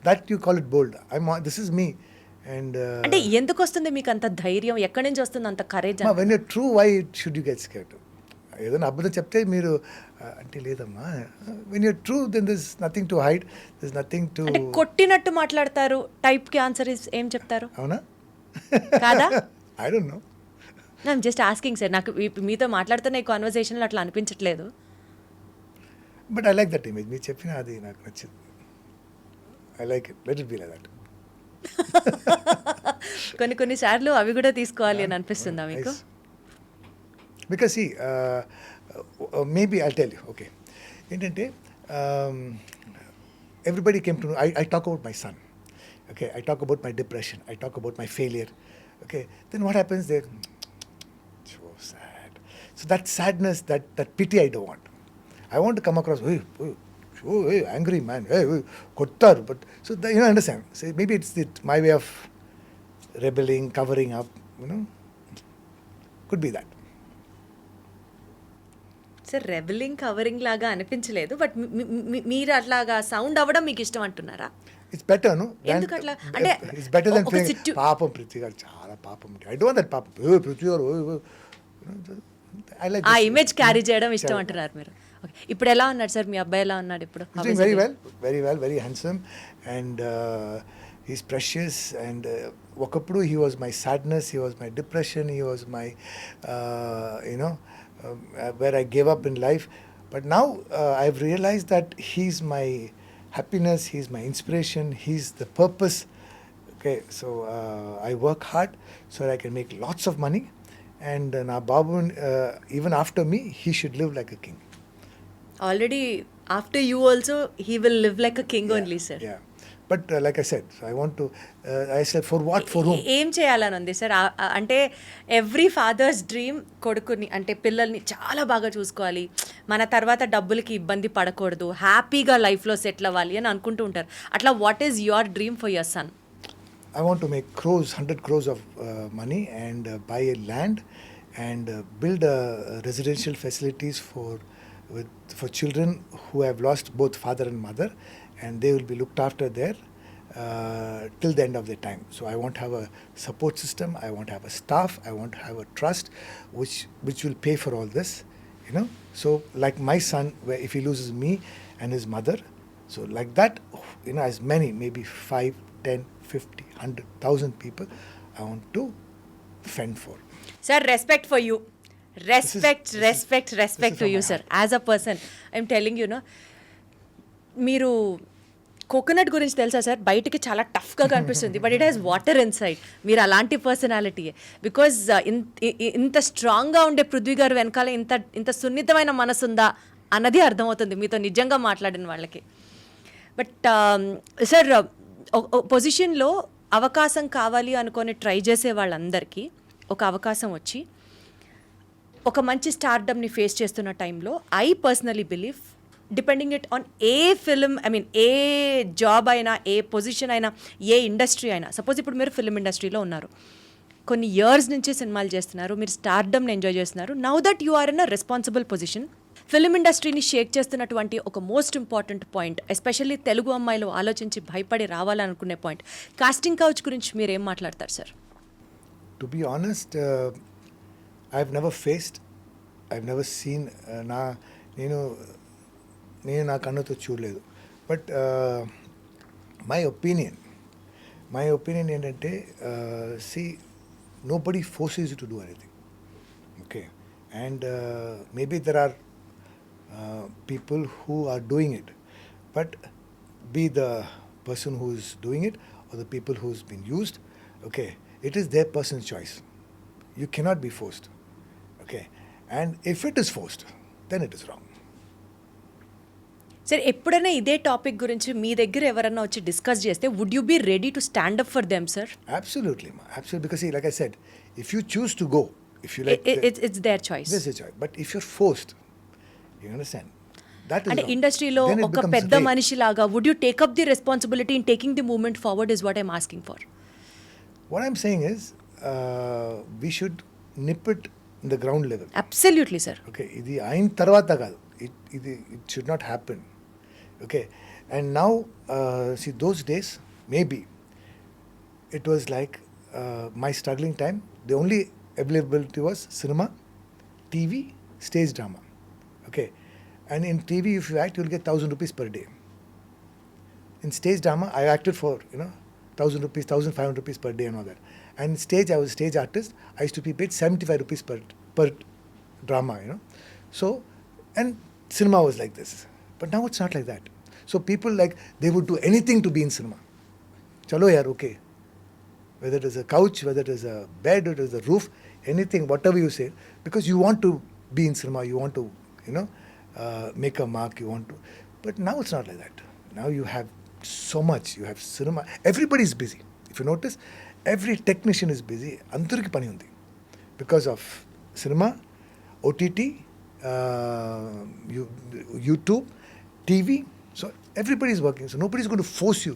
That you call it bold. This is me. And అంటే ఎందుకు వస్తుంది మీకు అంత ధైర్యం? ఎక్కడి నుంచి వస్తుంది అంత courage? when you're true, why should you get scared? ఏదైనా అబద్ధం చెప్తే మీరు అంటే లేదమ్మా. when you're true, then there's nothing to hide. There's nothing to. అంటే కొట్టినట్టు మాట్లాడతారు టైప్కి ఆన్సర్ ఏం చెప్తారు? అవునా? కాదా? I don't know. I'm just asking sir. నాకు మీతో మాట్లాడుతున్న ఈ కాన్వర్సేషన్లో అట్లా అనిపించట్లేదు. But I like that image. మీరు చెప్పిన అది నాకు నచ్చింది. I like it. Let it be like that. కొన్నిసార్లు అవి కూడా తీసుకోవాలి అని అనిపిస్తుందా మీకు? Because maybe I tell you. Okay, ఏంటంటే everybody came to I talk about my son. Okay, I talk about my depression, I talk about my failure. Okay, then what happens there? So sad. So that sadness, that pity I don't want. I want to come across, hey, angry man, hey, kottar. But so you know, understand. So maybe it's my way of rebelling, covering up. You know, could be that. Sir rebelling covering లాగా అనిపించలేదు, but మీరు అట్లాగా sound అవ్వడం మీకు ఇష్టం అంటున్నారా? It's better, no? ఎందుకు అట్లా? అంటే it's better than saying పాపం పృథ్వీ గారు చాలా పాపం. I don't want that పాపం. పృథ్వీ గారు I like ఆ ఇమేజ్ క్యారీ చేయడం ఇష్టం అంటున్నారు మీరు. ఓకే, ఇప్పుడు ఎలా ఉన్నాడు సార్ మీ అబ్బాయి? ఎలా ఉన్నాడు ఇప్పుడు? He's doing very well, very handsome, and he's precious. And ఒకప్పుడు he was my sadness, he was my depression, he was my where I gave up in life. But now I've realized that he's my happiness, he's my inspiration, he's the purpose. Okay, so I work hard so that I can make lots of money, and now Babu, even after me, he should live like a king. Already after you also he will live like a king. Yeah, only sir. Yeah, but like I said, so I want to I said for what, for whom? ఏం చేయాలని ఉంది sir? అంటే every fathers dream కొడుకుని అంటే పిల్లల్ని చాలా బాగా చూసుకోవాలి, మన తర్వాత డబ్బులకి ఇబ్బంది పడకూడదు, హ్యాపీగా లైఫ్లో సెటిల్ అవ్వాలి అని అనుకుంటూ ఉంటారు. అట్లా what is your dream for your son? I want to make 100 crores of money and buy a land and build residential facilities for children who have lost both father and mother, and they will be looked after there till the end of their time. So I want to have a support system, I want to have a staff, I want to have a trust which will pay for all this, you know. So like my son, where if he loses me and his mother, so like that, you know, as many, maybe 5, 10, 50, 100,000 people I want to fend for. Sir, respect for you. Respect to you, sir. As a person, I'm telling you, no, మీరు coconut గురించి తెలుసా sir? బయటికి చాలా టఫ్గా కనిపిస్తుంది, but it has water inside. మీరు అలాంటి పర్సనాలిటీయే. Because ఇంత స్ట్రాంగ్గా ఉండే పృథ్వీ గారు వెనకాల ఇంత సున్నితమైన మనసు ఉందా అన్నది అర్థమవుతుంది మీతో నిజంగా మాట్లాడిన వాళ్ళకి. బట్ సార్, పొజిషన్లో అవకాశం కావాలి అనుకొని ట్రై చేసే వాళ్ళందరికీ ఒక అవకాశం వచ్చి ఒక మంచి స్టార్డమ్ని ఫేస్ చేస్తున్న టైంలో I personally believe, depending it on a film, I mean A job అయినా, ఏ పొజిషన్ అయినా, ఏ ఇండస్ట్రీ అయినా. సపోజ్ ఇప్పుడు మీరు ఫిల్మ్ ఇండస్ట్రీలో ఉన్నారు, కొన్ని ఇయర్స్ నుంచి సినిమాలు చేస్తున్నారు, మీరు స్టార్డమ్ని ఎంజాయ్ చేస్తున్నారు. Now that you are in a responsible position. Film ఇండస్ట్రీని షేక్ చేస్తున్నటువంటి ఒక most important point, especially Telugu అమ్మాయిలు ఆలోచించి భయపడి రావాలనుకునే పాయింట్, కాస్టింగ్ కౌచ్ గురించి మీరు ఏం మాట్లాడతారు sir? To be honest, I've never faced, I've never seen, నేను నా కన్నుతో చూడలేదు. బట్ మై ఒపీనియన్ ఏంటంటే, nobody forces you to do anything. Okay, and maybe there are people who are doing it, but be the person who is doing it or the people who's been used, okay, it is their personal choice. You cannot be forced. Okay? And if it is forced, then it is wrong. Sir ఎప్పుడైనా ఇదే topic గురించి మీ దగ్గర ఎవరన్నా వచ్చి discuss చేస్తే would you be ready to stand up for them sir? Absolutely, ma. Absolutely. Because see, like I said, if you choose to go, if you like... it's their choice. This is a choice. But if you're forced, you understand? That is అంటే wrong. ఇండస్ట్రీలో Then it ఒక becomes పెద్ద rape. మనిషిలాగా would you take up the responsibility in taking the movement forward is what I'm asking for. What I'm saying is, we should nip it in the ground level. Absolutely sir. Okay, ఇది అయిన తర్వాత కాదు. It should not happen. Okay, and now see, those days maybe it was like my struggling time. The only availability was cinema, TV, stage drama. Okay, and in TV if you act, you'll get 1,000 rupees per day. In stage drama I acted for 1,000 rupees, 1,500 rupees per day and all that. And in stage I was a stage artist. I used to be paid 75 rupees per drama. So, and cinema was like this. But now it's not like that. So people they would do anything to be in cinema. Chalo yaar, okay. Whether it is a couch, whether it is a bed, whether it is a roof, anything, whatever you say, because you want to be in cinema, you want to, make a mark, you want to. But now it's not like that. Now you have so much. You have cinema. Everybody is busy. If you notice, every technician is busy. Antariki pani undi. Because of cinema, OTT, YouTube, TV. So everybody is working. So nobody is going to force you.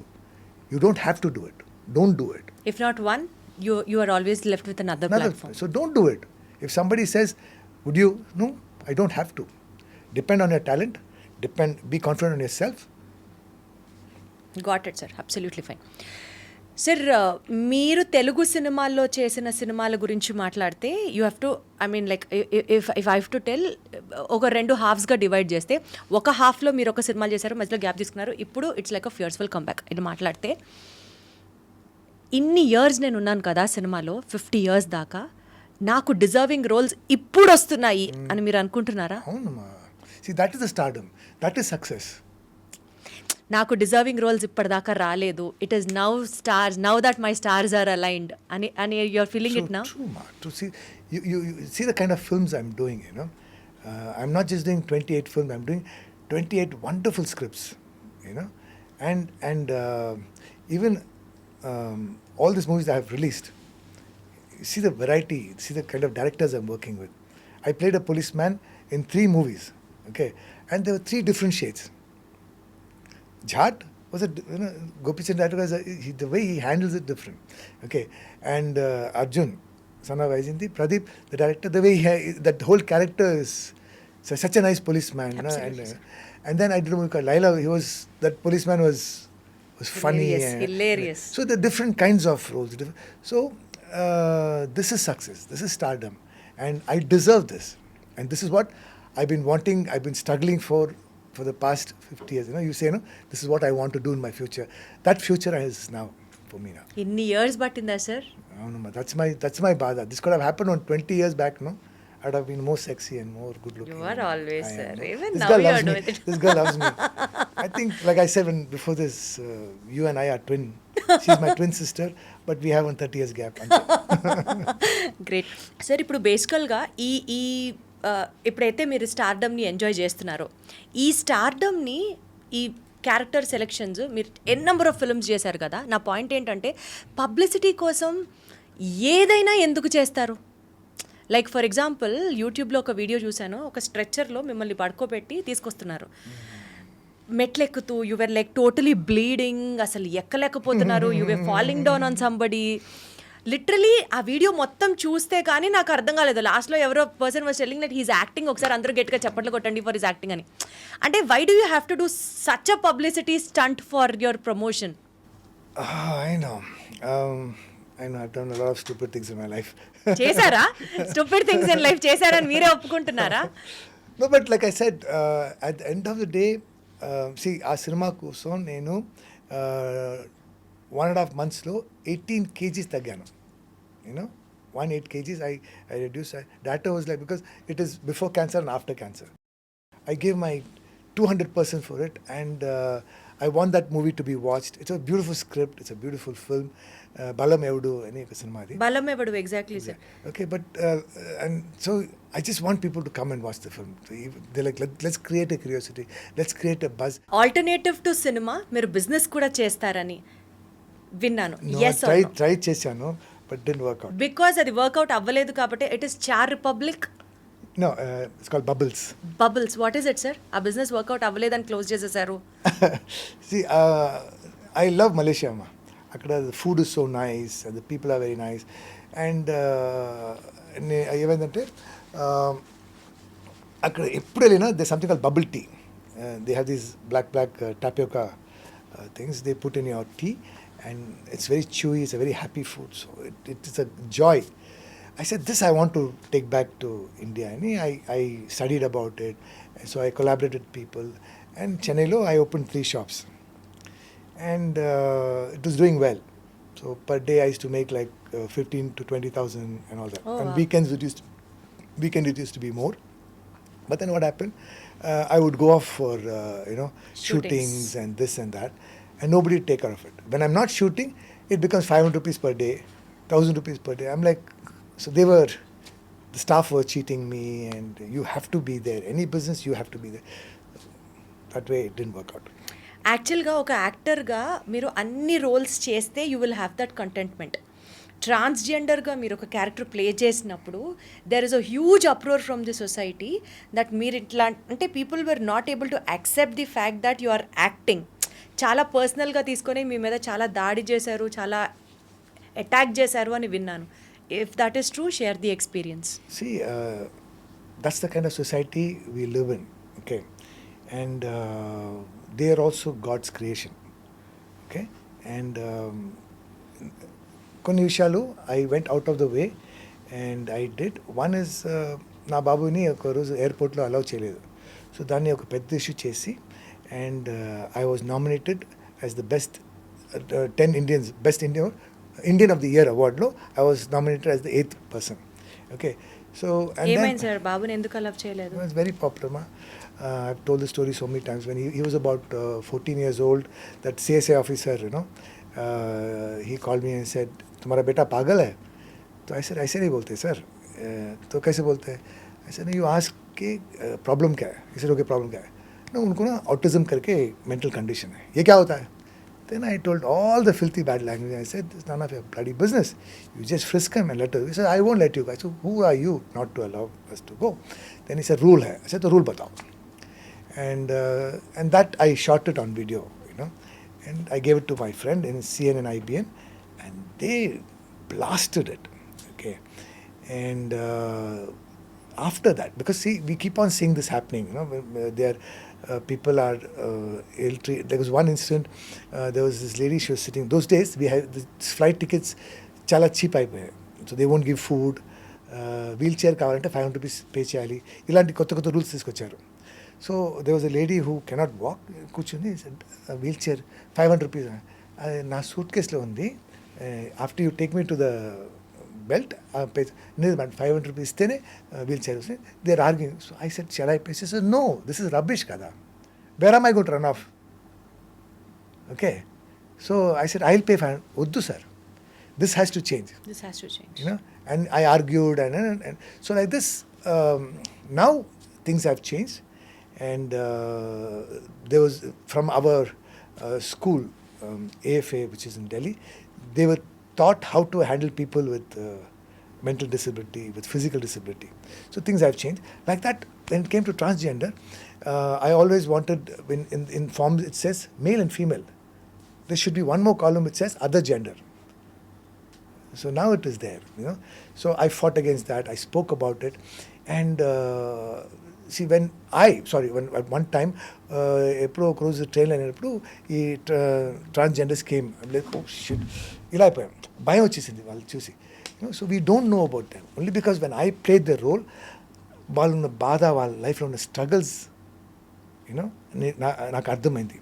You don't have to do it. Don't do it. If not one, you are always left with another platform. So don't do it. If somebody says, would you? No, I don't have to. Depend on your talent. Be confident on yourself. Got it sir, absolutely fine. Sir మీరు తెలుగు సినిమాల్లో చేసిన సినిమాల గురించి మాట్లాడితే you have to if I have to tell, ఒక 2 హాఫ్స్గా divide చేస్తే, ఒక హాఫ్లో మీరు ఒక సినిమాలు చేశారు, మధ్యలో గ్యాప్ తీసుకున్నారు, ఇప్పుడు ఇట్స్ లైక్ అ ఫియర్స్ఫుల్ కంబ్యాక్. ఇది మాట్లాడితే ఇన్ని ఇయర్స్ నేను ఉన్నాను కదా సినిమాలో, 50 years దాకా, నాకు డిజర్వింగ్ రోల్స్ ఇప్పుడు వస్తున్నాయి అని మీరు అనుకుంటున్నారా? అవునమ్మా. See, that is the stardom. That is success. నాకు డిజర్వింగ్ రోల్స్ ఇప్పటిదాకా రాలేదు, it is now stars, now that my stars are aligned అని you are feeling it now? True, ma. To see, you see the kind of films I'm doing, I'm not just doing 28 films, I'm doing 28 wonderful scripts, and even all these movies I have released, you see the variety, see the kind of directors I'm working with. I played a policeman in 3 movies, okay, and there were 3 different shades. Jhat was Gopichand director, the way he handles it different, okay, and Arjun, son of Vaijayanti, Pradeep, the director, the way that whole character is such a nice policeman, and then I did a movie called Laila. That policeman was funny, hilarious. So the different kinds of roles. So this is success. This is stardom, and I deserve this. And this is what I've been wanting. I've been struggling for the past 50 years. You say, this is what I want to do in my future. That future is now for me now. ఇన్ని years పట్టిందా sir? That's my bada. This could have happened on 20 years back, no? I'd have been more sexy and more good looking. You are always, sir. Even This now girl you loves are me. doing it. This girl loves me. I think, like I said before this, you and I are twin. She's my twin sister, but we have a 30 years gap. Great sir. ఇప్పుడు బేసికల్గా ఈ ఎప్పుడైతే మీరు స్టార్డమ్ని enjoy చేస్తున్నారో, ఈ స్టార్డమ్ని, ఈ character selections, మీరు ఎన్ నెంబర్ ఆఫ్ ఫిల్మ్స్ చేశారు కదా, నా పాయింట్ ఏంటంటే పబ్లిసిటీ కోసం ఏదైనా ఎందుకు చేస్తారు? లైక్ ఫర్ ఎగ్జాంపుల్ యూట్యూబ్లో ఒక వీడియో చూశాను, ఒక స్ట్రెచ్చర్లో మిమ్మల్ని పడుకోబెట్టి తీసుకొస్తున్నారు, మెట్లెక్కుతూ, you were like totally bleeding, అసలు ఎక్కలేకపోతున్నారు, you were falling down on somebody. Literally ఆ వీడియో మొత్తం చూస్తే కానీ నాకు అర్థం కాలేదు. లాస్ట్లో ఎవరో person was telling that he's acting, ఒకసారి అందరూ గట్టిగా చప్పట్లు కొట్టండి ఫర్ హిస్ యాక్టింగ్ అని. అంటే why do you have to do such a publicity stunt for your promotion? I know. I've done a lot of stupid things in my life. చేశారా? Stupid things in life చేశారని మీరే ఒప్పుకుంటున్నారా? No, but like I said, at the end of the day, see, ఆ cinema కోసం నేను 1.5 monthsలో 18 kgs తగ్గాను. 18 kgs I reduced. That was like, because it is before cancer and after cancer. I gave my 200% for it, and I want that movie to be watched. It's a beautiful script. It's a beautiful film. Balam Evudu any cinema adi. బలం ఎవడు exactly sir. Okay, but and so I just want people to come and watch the film. So they're like, let's create a curiosity. Let's create a buzz. Alternative to cinema మీరు business కూడా చేస్తారని విన్నాను. No, yes try చేశాను, but didn't work out. Because అది work out అవ్వలేదు కాబట్టి it is char republic No, it's called Bubbles. Bubbles. What is it sir? ఆ business work out అవ్వలేదని క్లోజ్ చేసేసారు. See, I love Malaysia, ma. Akkada the food is so nice and the people are very nice. And ఏమైందంటే అక్కడ ఎప్పుడు వెళ్ళినా there's something called bubble tea. They have these black tapioca things they put in your tea, and it's very chewy. It's a very happy food. So it is a joy. I said, this I want to take back to India. And I studied about it. And so I collaborated with people. And Chennai-lo, I opened 3 shops. And it was doing well. So per day I used to make like 15 to 20,000 and all that. Oh, And wow. weekend it used to be more. But then what happened? I would go off for shootings and this and that, and nobody would take care of it. When I'm not shooting, it becomes 500 rupees per day, 1,000 rupees per day. I'm like, so the staff were cheating me, and you have to be there. Any business, you have to be there. That way, it didn't work out. యాక్చువల్గా ఒక యాక్టర్గా మీరు అన్ని roles చేస్తే you will have that contentment. ట్రాన్స్జెండర్గా మీరు ఒక character play చేసినప్పుడు there is a huge uproar from the society that మీరు ఇట్లా అంటే people were not able to accept the fact that you are acting. చాలా పర్సనల్గా తీసుకొని మీ మీద చాలా దాడి చేశారు, చాలా అటాక్ చేశారు అని విన్నాను. If that is true, share the experience. See, that's the kind of society we live in, okay? And they are also God's creation, okay? And కొన్ని విషయాలు I went out of the way and I did. One is నా బాబుని ఒక రోజు ఎయిర్పోర్ట్లో allow చేయలేదు. So దాన్ని ఒక పెద్ద ఇష్యూ చేసి, and I was nominated as the best 10 Indians, best Indian of the Year award-లో I was nominated as the 8th person, okay? So and ఏమైంది సార్? బాబుని ఎందుకు అలవ్ చేయలేదు? It was very popular, ma. I've told the story so many times. When he was about 14 years old, that CSA officer, he called me and said, "तुम्हारा बेटा पागल है?" तो I said, ऐसे नहीं बोलते सर. तो कैसे बोलते हैं? I said, you ask कि प्रॉब्लम क्या है? He said, okay, प्रॉब्लम क्या है? ना उनको ना ऑटिज्म करके मेंटल कंडीशन है. ये क्या होता है? Then I told all the filthy bad language. I said, it's none of your bloody business. You just frisk him and let us. He said, I won't let you go. I said, who are you not to allow us to go? Then he said, rule hai. I said, the rule batao. And that I shot it on video, and I gave it to my friend in CNN IBN, and they blasted it, okay? And after that, because see, we keep on seeing this happening, there people are ill-treated. There was one incident, there was this lady, she was sitting, those days we had the flight tickets chala cheap అయిపోయాయి, so they won't give food, wheel chair కావాలంటే 500 rupees pay చేయాలి, ఇలాంటి కొత్త rules తీసుకొచ్చారు. So there was a lady who cannot walk, కూర్చుని wheel chair 500 rupees. నా suit కేసులో ఉంది, after you take me to the belt, pay 500 rupees ఇస్తేనే wheel chair వస్తుంది. They are arguing. So I said, shall I pay? She said, no, this is rubbish kada. Where am I going to run off? Okay. So I said, I'll pay 500. Uddu sir, this has to change. This has to change. And I argued, and so like this. Now things have changed, and there was from our school, AFA, which is in Delhi, they were taught how to handle people with mental disability, with physical disability. So things have changed. Like that, when it came to transgender, I always wanted, in forms it says male and female. There should be one more column which says other gender. So now it is there, So I fought against that. I spoke about it. And see, when at one time, ఎప్పుడో ఒక రోజు ట్రైన్లో అయినప్పుడు ఈ transgenders came. Like oh shit, ఇలా అయిపోయాం, భయం వచ్చేసింది వాళ్ళు చూసి. So we don't know about them. Only because when I played the role, వాళ్ళు ఉన్న బాధ, వాళ్ళ లైఫ్లో ఉన్న స్ట్రగల్స్ నాకు అర్థమైంది.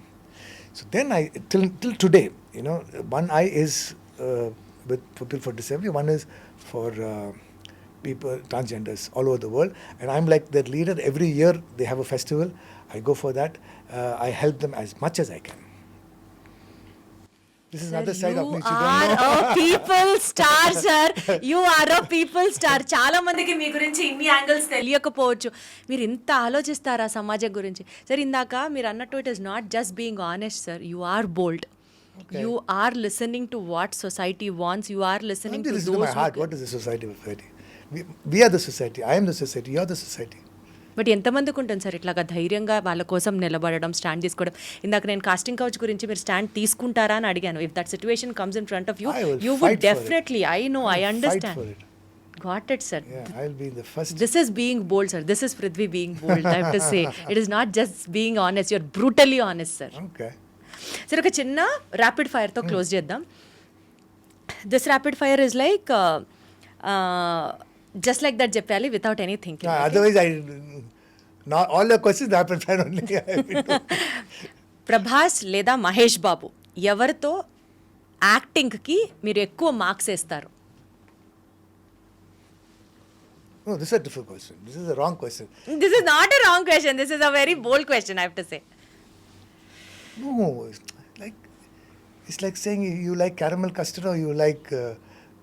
So then I till today, one eye is with people for disability, one is for people, transgenders all over the world, and I'm like their leader. Every year they have a festival, I go for that. I help them as much as I can. This is another side of me You which you don't are know. a people star, sir. You are a people star. చాలా మందికి మీ గురించి ఇన్ని angles తెలియకపోవచ్చు. మీరు ఇంత ఆలోచిస్తారా సమాజం గురించి? Sir ఇందాక మీరు అన్నట్టు it is not just being honest, sir. You are bold. You are listening to what society wants. You are listening Don't to listen those to my heart. What is the society? We are the society. I am the society. You are the society. But ఎంతమందికి ఉంటుంది sir ఇట్లాగా ధైర్యంగా వాళ్ళ కోసం నిలబడడం, stand తీసుకోవడం? ఇందాక నేను కాస్టింగ్ కౌచ్ గురించి మీరు స్టాండ్ తీసుకుంటారా అని అడిగాను. If that situation comes in front of you, I will you fight would for it. Definitely. I know, I Fight understand. for it. Got it, sir. Yeah, I'll be in the first. This is being bold, sir. This is Prithvi being bold, I have to say. It is not just being honest. You're brutally honest, sir. Okay. సరే, ఒక చిన్న rapid ఫైర్తో close చేద్దాం. This rapid fire is like just like that చెప్పాలి without any thinking. Otherwise, not all the questions rapid fire only. Prabhas లేదా మహేష్ బాబు ఎవరితో యాక్టింగ్కి మీరు ఎక్కువ మార్క్స్ వేస్తారు? No, this is a different question. This is a wrong question. This is not a wrong question. This is a very bold question, I have to say. No, it's like saying you like caramel custard or you like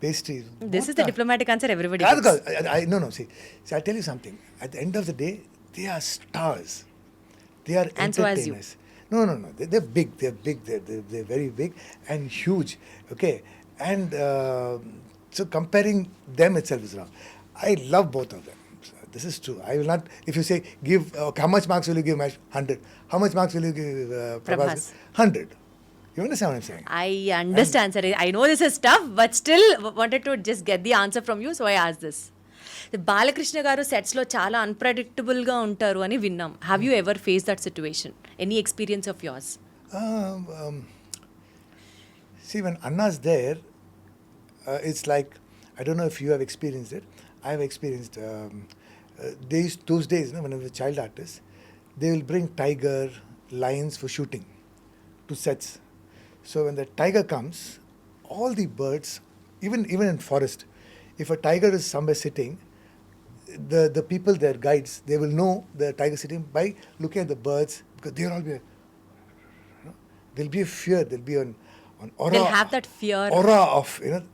pastries. This is the diplomatic answer everybody Kaadu, gives. kaadu. No. See, I'll tell you something. At the end of the day, they are stars. They are And so as you. entertainers. No. They're big. They're very big and huge. Okay, and so comparing them itself is wrong. I love both of them. This is true. I will not. If you say give, how much marks will you give? 100. How much marks will you give Prabhas? 100. You understand what I'm saying? I understand, sir. I know this is tough, but still wanted to just get the answer from you, so I asked this. Balakrishna గారు సెట్స్లో చాలా అన్ప్రెడిక్టబుల్గా ఉంటారు అని విన్నాం. Have you ever face that situation? Any experience of yours? See, when Anna's there, it's like, I don't know if you have experienced it. I have experienced those days, when I was a child artist, they will bring tiger, lions for shooting to sets. So when the tiger comes, all the birds, even in forest, if a tiger is somewhere sitting, the people, their guides, they will know the tiger sitting by looking at the birds, because they'll all be, there'll be a fear, there'll be an aura. They'll have that fear. Aura of,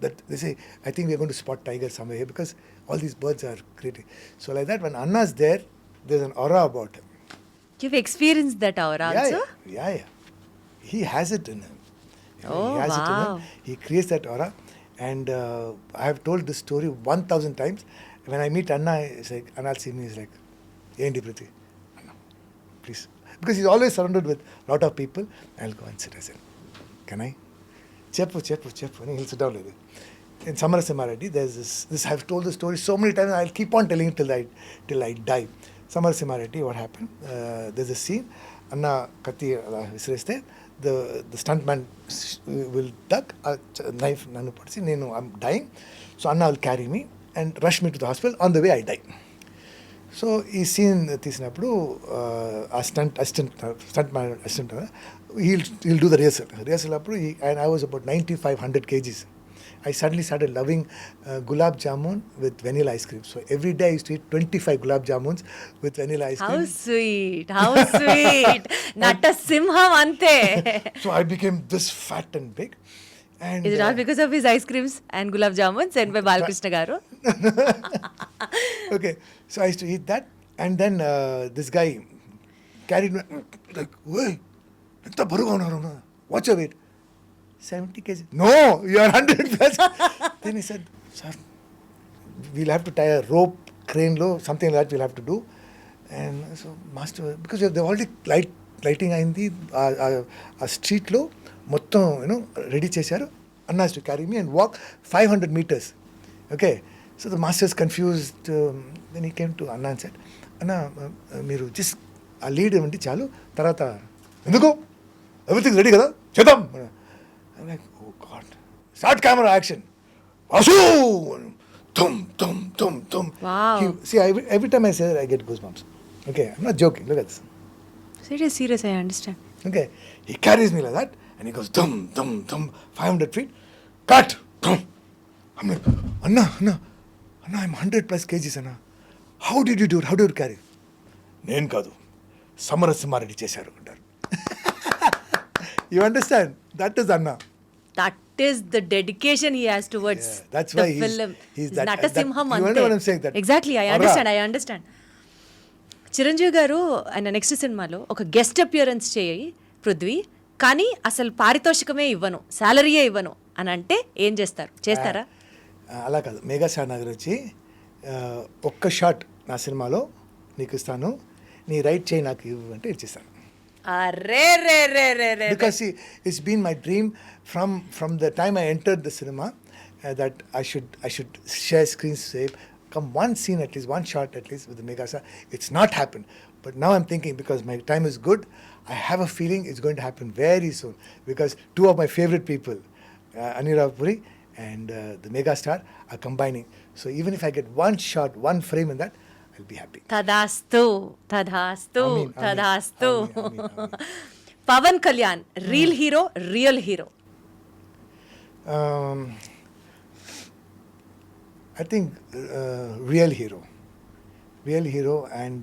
that they say, I think we're going to spot tiger somewhere here because all these birds are creating. So like that, when Anna's there, there's an aura about him. You've experienced that aura also? Yeah. He has it in him. Oh, he has it in wow. him. He creates that aura. And I have told this story 1,000 times. When I meet Anna, it's like, Anna will see me, he's like, Yendi Prithvi, Anna, please. Because he's always surrounded with a lot of people. I'll go and sit. I said, can I? Cheppu. And he'll sit down like that. In Samarasimareddy, there's this. I've told the story so many times. I'll keep on telling it till I die. Samarasimareddy, what happened? There's a scene. Anna Kati visreste. The stuntman will duck a knife. Nanu padisi. I'm dying. So Anna will carry me and rush me to the hospital. On the way, I die. So ఈ scene తీసినప్పుడు ఆ స్టంట్మ్యాన్ assistant he'll do the rehearsal అప్పుడు and I was about 95-100 kgs. I suddenly started loving gulab jamun with vanilla ice cream. So every day I used to eat 25 gulab jamuns with vanilla ice cream. How sweet. Natasimham ante. So I became this fat and big. And Is it all because of his ice creams and gulab jamuns sent by Balakrishna garu? Okay, so I used to eat that, and then this guy carried me like, "Hey, enta baruga unnaru? What's your weight?" 70 kg. No, you are 100 plus. Then he said, "Sir, we'll have to tie a rope, crane low, something like that we'll have to do." And so, master, because they've already lighting అయింది ఆ స్ట్రీట్లో మొత్తం ready చేశారు. Anna has to carry me and walk 500 meters. Okay, so the master is confused. Then he came to Anna and said, "Anna, మీరు just ఆ lead ఇవ్వండి చాలు, తర్వాత ఎందుకు ఎవ్రీథింగ్ రెడీ కదా చేద్దాం." I'm like, oh God. Start camera action. Asu! Tum. Wow. See, every time I say that, I get goosebumps. Okay, I'm not joking. Look at this. Serious, I understand. Okay, he carries me like that, and he goes, tum, 500 feet. Cut! Tum. I'm like, Anna, I'm 100 plus kgs, Anna. How did you do it? How did you carry? నేను కాదు, సమరసింహారెడ్డి చేశారు అంటారు. You understand? That is Anna. That is the dedication he has towards Yeah, that's the why film. he's that- Natasimham that- you ante. know what I'm saying, that Exactly, I aura. understand. Chiranjeevi గారు ఆయన next సినిమాలో ఒక guest appearance చేయి పృథ్వీ, కానీ అసలు పారితోషికమే ఇవ్వను, శాలరీయే ఇవ్వను అని అంటే ఏం చేస్తారా? అలా కాదు, మెగాస్టార్ నగర్ వచ్చి ఒక్క షాట్ నా సినిమాలో నీకు ఇస్తాను, నీ రైట్ చేయి నాకు ఇవ్వు అంటే ఇచ్చేస్తాను. అరే రే రే రే రే. Because see, it's been my dream from the time I entered the cinema that I should share screen save, come one scene at least, one shot at least with the megastar. It's not happened, but now I'm thinking, because my time is good, I have a feeling it's going to happen very soon, because two of my favorite people, Anirudh Puri and the megastar, are combining. So even if I get one shot, one frame in that, I'll be happy. తదాస్తు. Amin. Pawan Kalyan real hero? I think real hero, and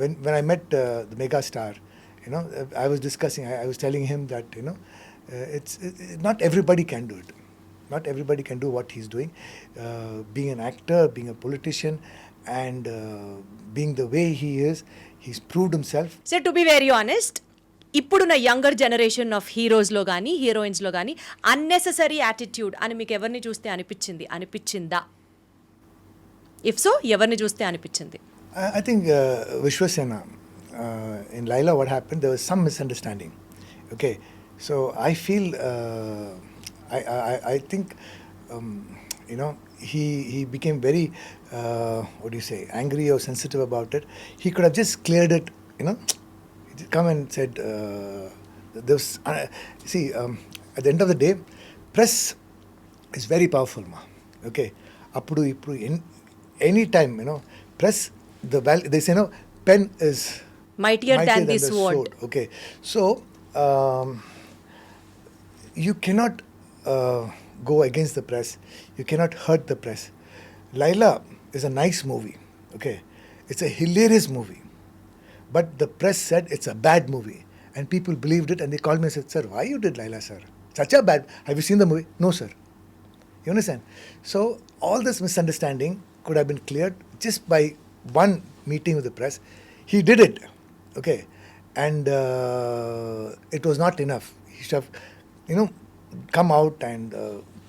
when I met the megastar, I was discussing, I was telling him that it's not everybody can do it. Not everybody can do what he's doing. Being an actor, being a politician, and being the way he is, he's proved himself. So to be very honest, ఇప్పుడున్న younger generation of హీరోస్లో కానీ హీరోయిన్స్లో కానీ unnecessary attitude అని మీకు ఎవరిని చూస్తే అనిపించిందా? If so, ఎవరిని చూస్తే అనిపించింది? I think Vishwasena, in Laila, what happened, there was some misunderstanding. Okay, so I feel, I think, he became very, what do you say, angry or sensitive about it. He could have just cleared it, He just come and said, there was, see, at the end of the day, press is very powerful, ma. Okay, appudu ippudu any time, press, they say, pen is Mightier than the sword. Okay, so you cannot go against the press, you cannot hurt the press. Laila is a nice movie, okay, it's a hilarious movie, but the press said it's a bad movie, and people believed it, and they called me and said, sir, why you did Laila, sir? Such a bad, have you seen the movie? No, sir. You understand? So all this misunderstanding could have been cleared just by one meeting with the press. He did it, okay, and it was not enough. He should have, come out and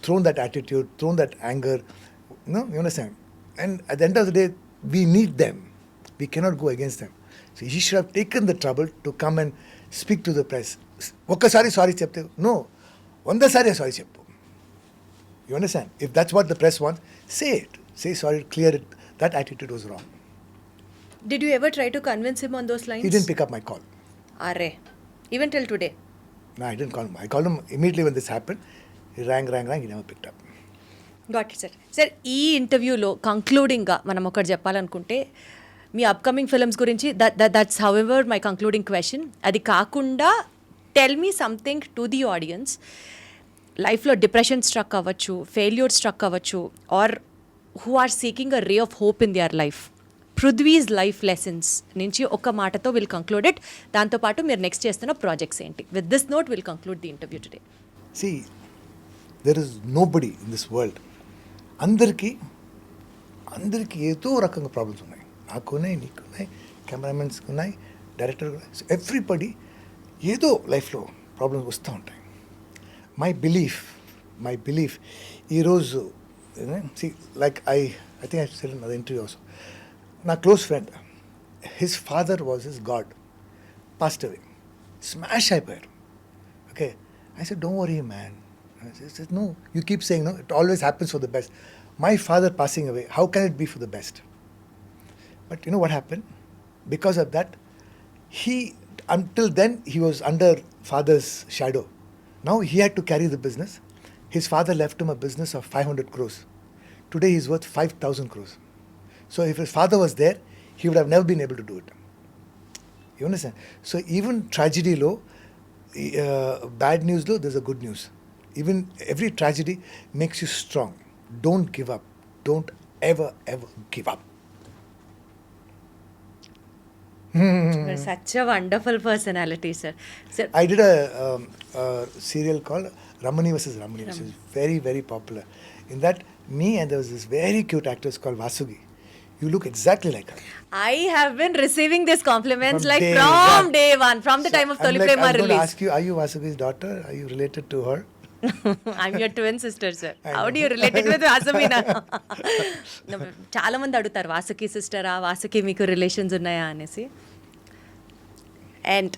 thrown that attitude, thrown that anger, you understand? And at the end of the day, we need them. We cannot go against them. So he should have taken the trouble to come and speak to the press. Okkasari sorry chepte, no, ondasari sorry cheppu. You understand? If that's what the press wants, say it. Say sorry, clear it. That attitude was wrong. Did you ever try to convince him on those lines? He didn't pick up my call. Arre, even till today. No, I didn't call him. I called him immediately when this happened. He rang. He never picked up. Got it sir. Sir, ఈ ఇంటర్వ్యూలో కంక్లూడింగ్గా మనం ఒకటి చెప్పాలనుకుంటే, మీ upcoming films గురించి that's however my concluding question. అది కాకుండా tell me something to the audience. లైఫ్లో డిప్రెషన్ స్ట్రక్ అవ్వచ్చు, ఫెయిల్యూర్ స్ట్రక్ అవ్వచ్చు, or who are seeking a ray of hope in their life. Prithvi's life lessons నుంచి ఒక మాటతో will conclude it. దాంతోపాటు మీరు నెక్స్ట్ చేస్తున్న ప్రాజెక్ట్స్ ఏంటి? With this note will conclude the interview today. See, there is nobody in this world. అందరికీ ఏదో రకంగా ప్రాబ్లమ్స్ ఉన్నాయి. నాకున్నాయి, నీకున్నాయి, కెమెరామెన్స్కి ఉన్నాయి, డైరెక్టర్ ఉన్నాయి. సో ఎవ్రీబడి ఏదో లైఫ్లో ప్రాబ్లమ్స్ వస్తూ ఉంటాయి. మై బిలీఫ్ ఈరోజు like I think I said in other interview also. నా close friend, his father was his god, passed away, smash అయిపోయారు. Okay, I said, don't worry, man. He said, no, you keep saying, no, it always happens for the best. My father passing away, how can it be for the best? But you know what happened? Because of that, until then, he was under father's shadow. Now he had to carry the business. His father left him a business of 500 crores. Today he's worth 5,000 crores. So if his father was there, he would have never been able to do it. You understand? So even tragedy low, bad news though, there's a good news. Even every tragedy makes you strong. Don't give up. Don't ever give up. Such a wonderful personality, sir. Sir, I did a serial called Ramani vs. Ramani, which is very, very popular. In that, me and there was this very cute actress called Vasugi. You look exactly like her. I have been receiving these compliments From like day from one. day one, from the time of I'm Tollywood I'm going to release. ask you, are you Vasugi's daughter? Are you related to her? I'm your twin sister, sir. I How know. do you relate it with Vasamina? చాలా మంది అడుగుతారు వాసుకి సిస్టరా వాసుకి మీకు relations ఉన్నాయా అనేసి. And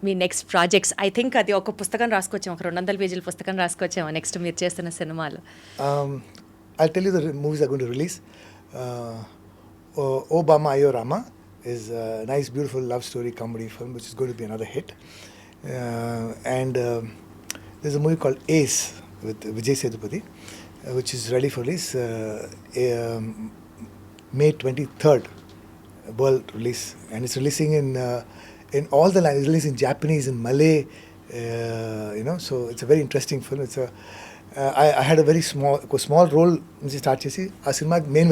me next projects I think అది ఒక పుస్తకం రాసుకొచ్చాము, ఒక 200 పేజీల పుస్తకం రాసుకొచ్చాము నెక్స్ట్ మీరు చేస్తున్న సినిమాలు. I'll tell you the movies are going to release. Obama Ayo Rama is a nice, beautiful love story comedy film, which is going to be another hit. And there's a movie called Ace with Vijay Sethupathi, which is ready for release May 23rd, world release, and it's releasing in all the languages. It's releasing in Japanese, in Malay, so it's a very interesting film. It's a I had a very small role నుంచి start చేసి ఆ సినిమాకి main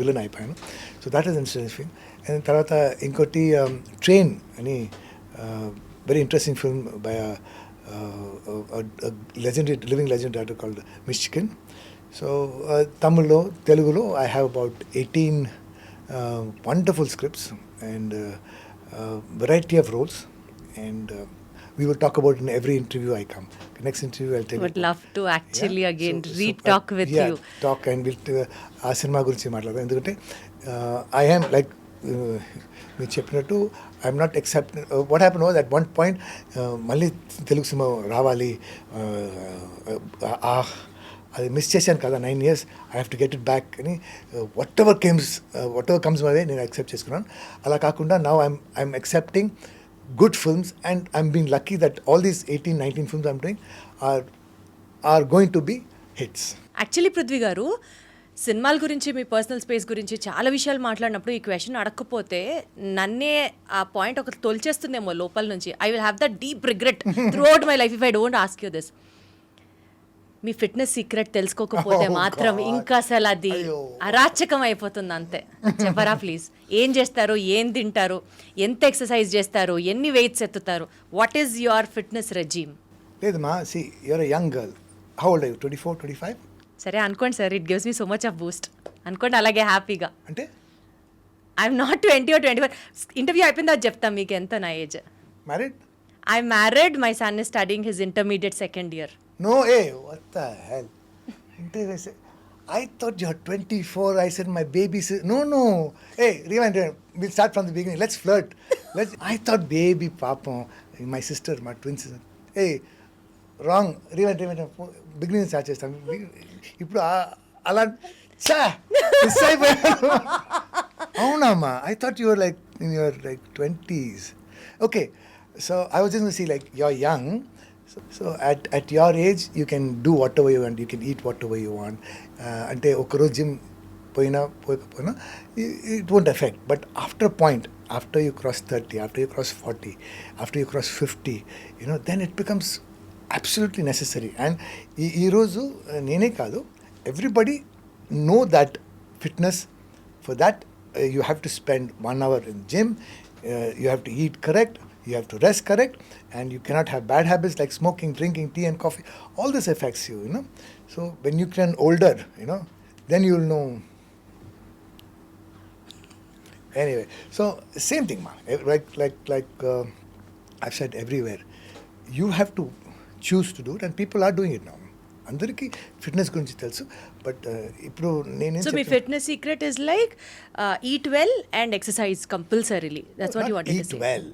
villain అయిపోయాను. So that is interesting film. And తర్వాత ఇంకోటి train అని very interesting film by legendary living legend actor called Michigan. So Tamil, Telugu, I have about 18 wonderful scripts and variety of roles, and we will talk about in every interview I come. Next interview I'll tell you. Would love to actually again So, re-talk with you. Talk and we'll ఆ cinema గురించి మాట్లాడదాం. ఎందుకంటే I am like మీరు చెప్పినట్టు I'm not except what happen was at one point మళ్ళీ Telugu cinema రావాలి, అది miss చేశాను కదా 9 years, I have to get it back అని whatever comes my way నేను యాక్సెప్ట్ చేసుకున్నాను. అలా కాకుండా now I'm accepting good films, and I'm being lucky that all these 18-19 films I'm doing are going to be hits. Actually Prithvi గారు సినిమాల గురించి మీ personal space గురించి చాలా విషయాలు మాట్లాడినప్పుడు ఈ క్వశ్చన్ అడగకపోతే నన్నే ఆ పాయింట్ ఒక తొలిచేస్తుందేమో లోపల నుంచి. I will have the deep regret throughout my life if I don't ask you this. మీ ఫిట్నెస్ సీక్రెట్ తెలుసుకోకపోతే మాత్రం ఇంకా అసలు అది అరాచకం అయిపోతుంది అంతే. చెప్పరా ప్లీజ్, ఏం చేస్తారు, ఏం తింటారు, ఎంత ఎక్సర్సైజ్ చేస్తారు, ఎన్ని వెయిట్స్ ఎత్తుతారు, what is your fitness regime? లేదమ్మా, see, you're a young girl. How old are you? 24, 25? సరే అనుకోండి sir, it gives me so much of Boost అనుకోండి, అలాగే హ్యాపీగా. అంటే ఐఎమ్ నాట్ 20 or 21. ఇంటర్వ్యూ అయిపోయిందా చెప్తాను మీకు ఎంత నా age. Married? I married, my son is studying his intermediate second year. No, hey, what the hell? I thought you're 24. I said my baby. No. Hey, rewind. We'll start from the beginning. Let's flirt. I thought baby, papa, my sister, my twin sister. Hey, wrong. Rewind. Beginning start చేస్తాం. ఇప్పుడు అలా చా miss అయిపోయాను. అవునమ్మా, I thought you were like in your like 20s. Okay, so I was just going to see like you're young. So at your age, you can do whatever you want. You can eat whatever you want. అంటే ఒకరోజు gym పోయినా it won't affect. But after a point, after you cross 30, after you cross 40, after you cross 50, then it becomes absolutely necessary. And ఈరోజు నేనే కాదు, everybody know that fitness, for that you have to spend 1 hour in gym, you have to eat correct, you have to rest correct, and you cannot have bad habits like smoking, drinking tea and coffee. All this affects you, So when you get older, then you'll know. Anyway, so same thing, ma. Like I've said everywhere, you have to choose to do it, and people are doing it now. అందరికీ fitness గురించి తెలుసు, but ఇప్పుడు నేను so me fitness secret is like eat well and exercise compulsorily. That's what you wanted to say. Eat well,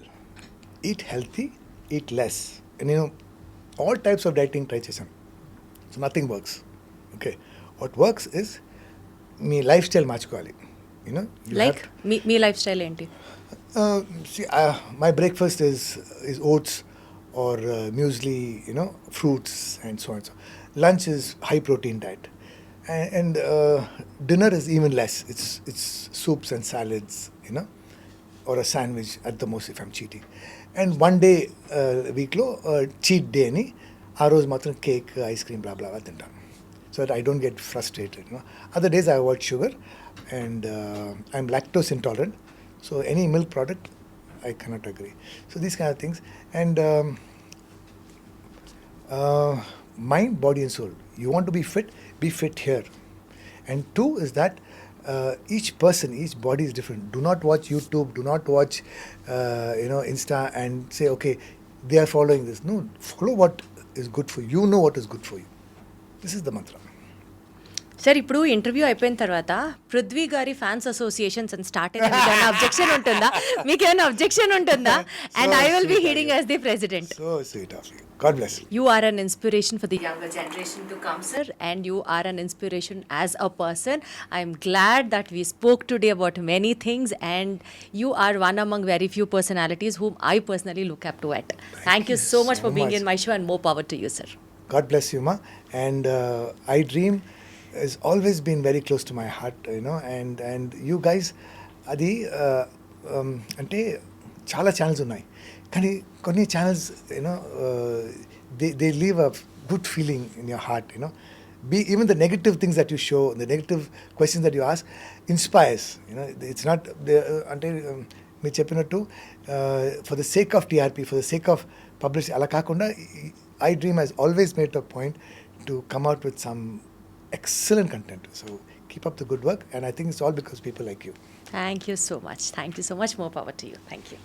eat healthy, eat less. And all types of dieting try చేశాను. So nothing works. Okay, what works is me life style మార్చుకోవాలి. Like మీ life style ఏంటి? See, my breakfast is oats or muesli, fruits and so on. So lunch is high protein diet, and dinner is even less. It's soups and salads, or a sandwich at the most if I'm cheating. And one day week lo cheat day ani aa roju matram cake, ice cream, blah blah tintam, so that I don't get frustrated. Other days I avoid sugar, and I'm lactose intolerant, so any milk product I cannot agree. So these kind of things. And mind, body and soul. You want to be fit here. And two is that each person, each body is different. Do not watch YouTube, do not watch Insta and say, okay, they are following this. No, follow what is good for you. You know what is good for you. This is the mantra. Sir ఇప్పుడు interview అయిపోయిన తర్వాత పృథ్వీ గారి fans associations అని start అయిన ఏమైనా objection ఉంటుందా? మీకు ఏమైనా అబ్జెక్షన్ ఉంటుందా? And I will be hearing as the president. So sweet of you. God bless you. You are an inspiration for the younger generation to come, sir, and you are an inspiration as a person. I'm glad that we spoke today about many things, and you are one among very few personalities whom I personally look up to at. Thank you so much for being in my show, and more power to you, sir. God bless you, ma. And iDream has always been very close to my heart, and you guys, అది అంటే చాలా channels ఉన్నాయి, కానీ కొన్ని channels they leave a good feeling in your heart, even the negative things that you show, the negative questions that you ask inspires, it's not అంటే మీరు చెప్పినట్టు for the sake of TRP, for the sake of publicity అలా కాకుండా iDream has always made a point to come out with some excellent content. So keep up the good work, and I think it's all because people like you. Thank you so much. Thank you so much. More power to you. Thank you.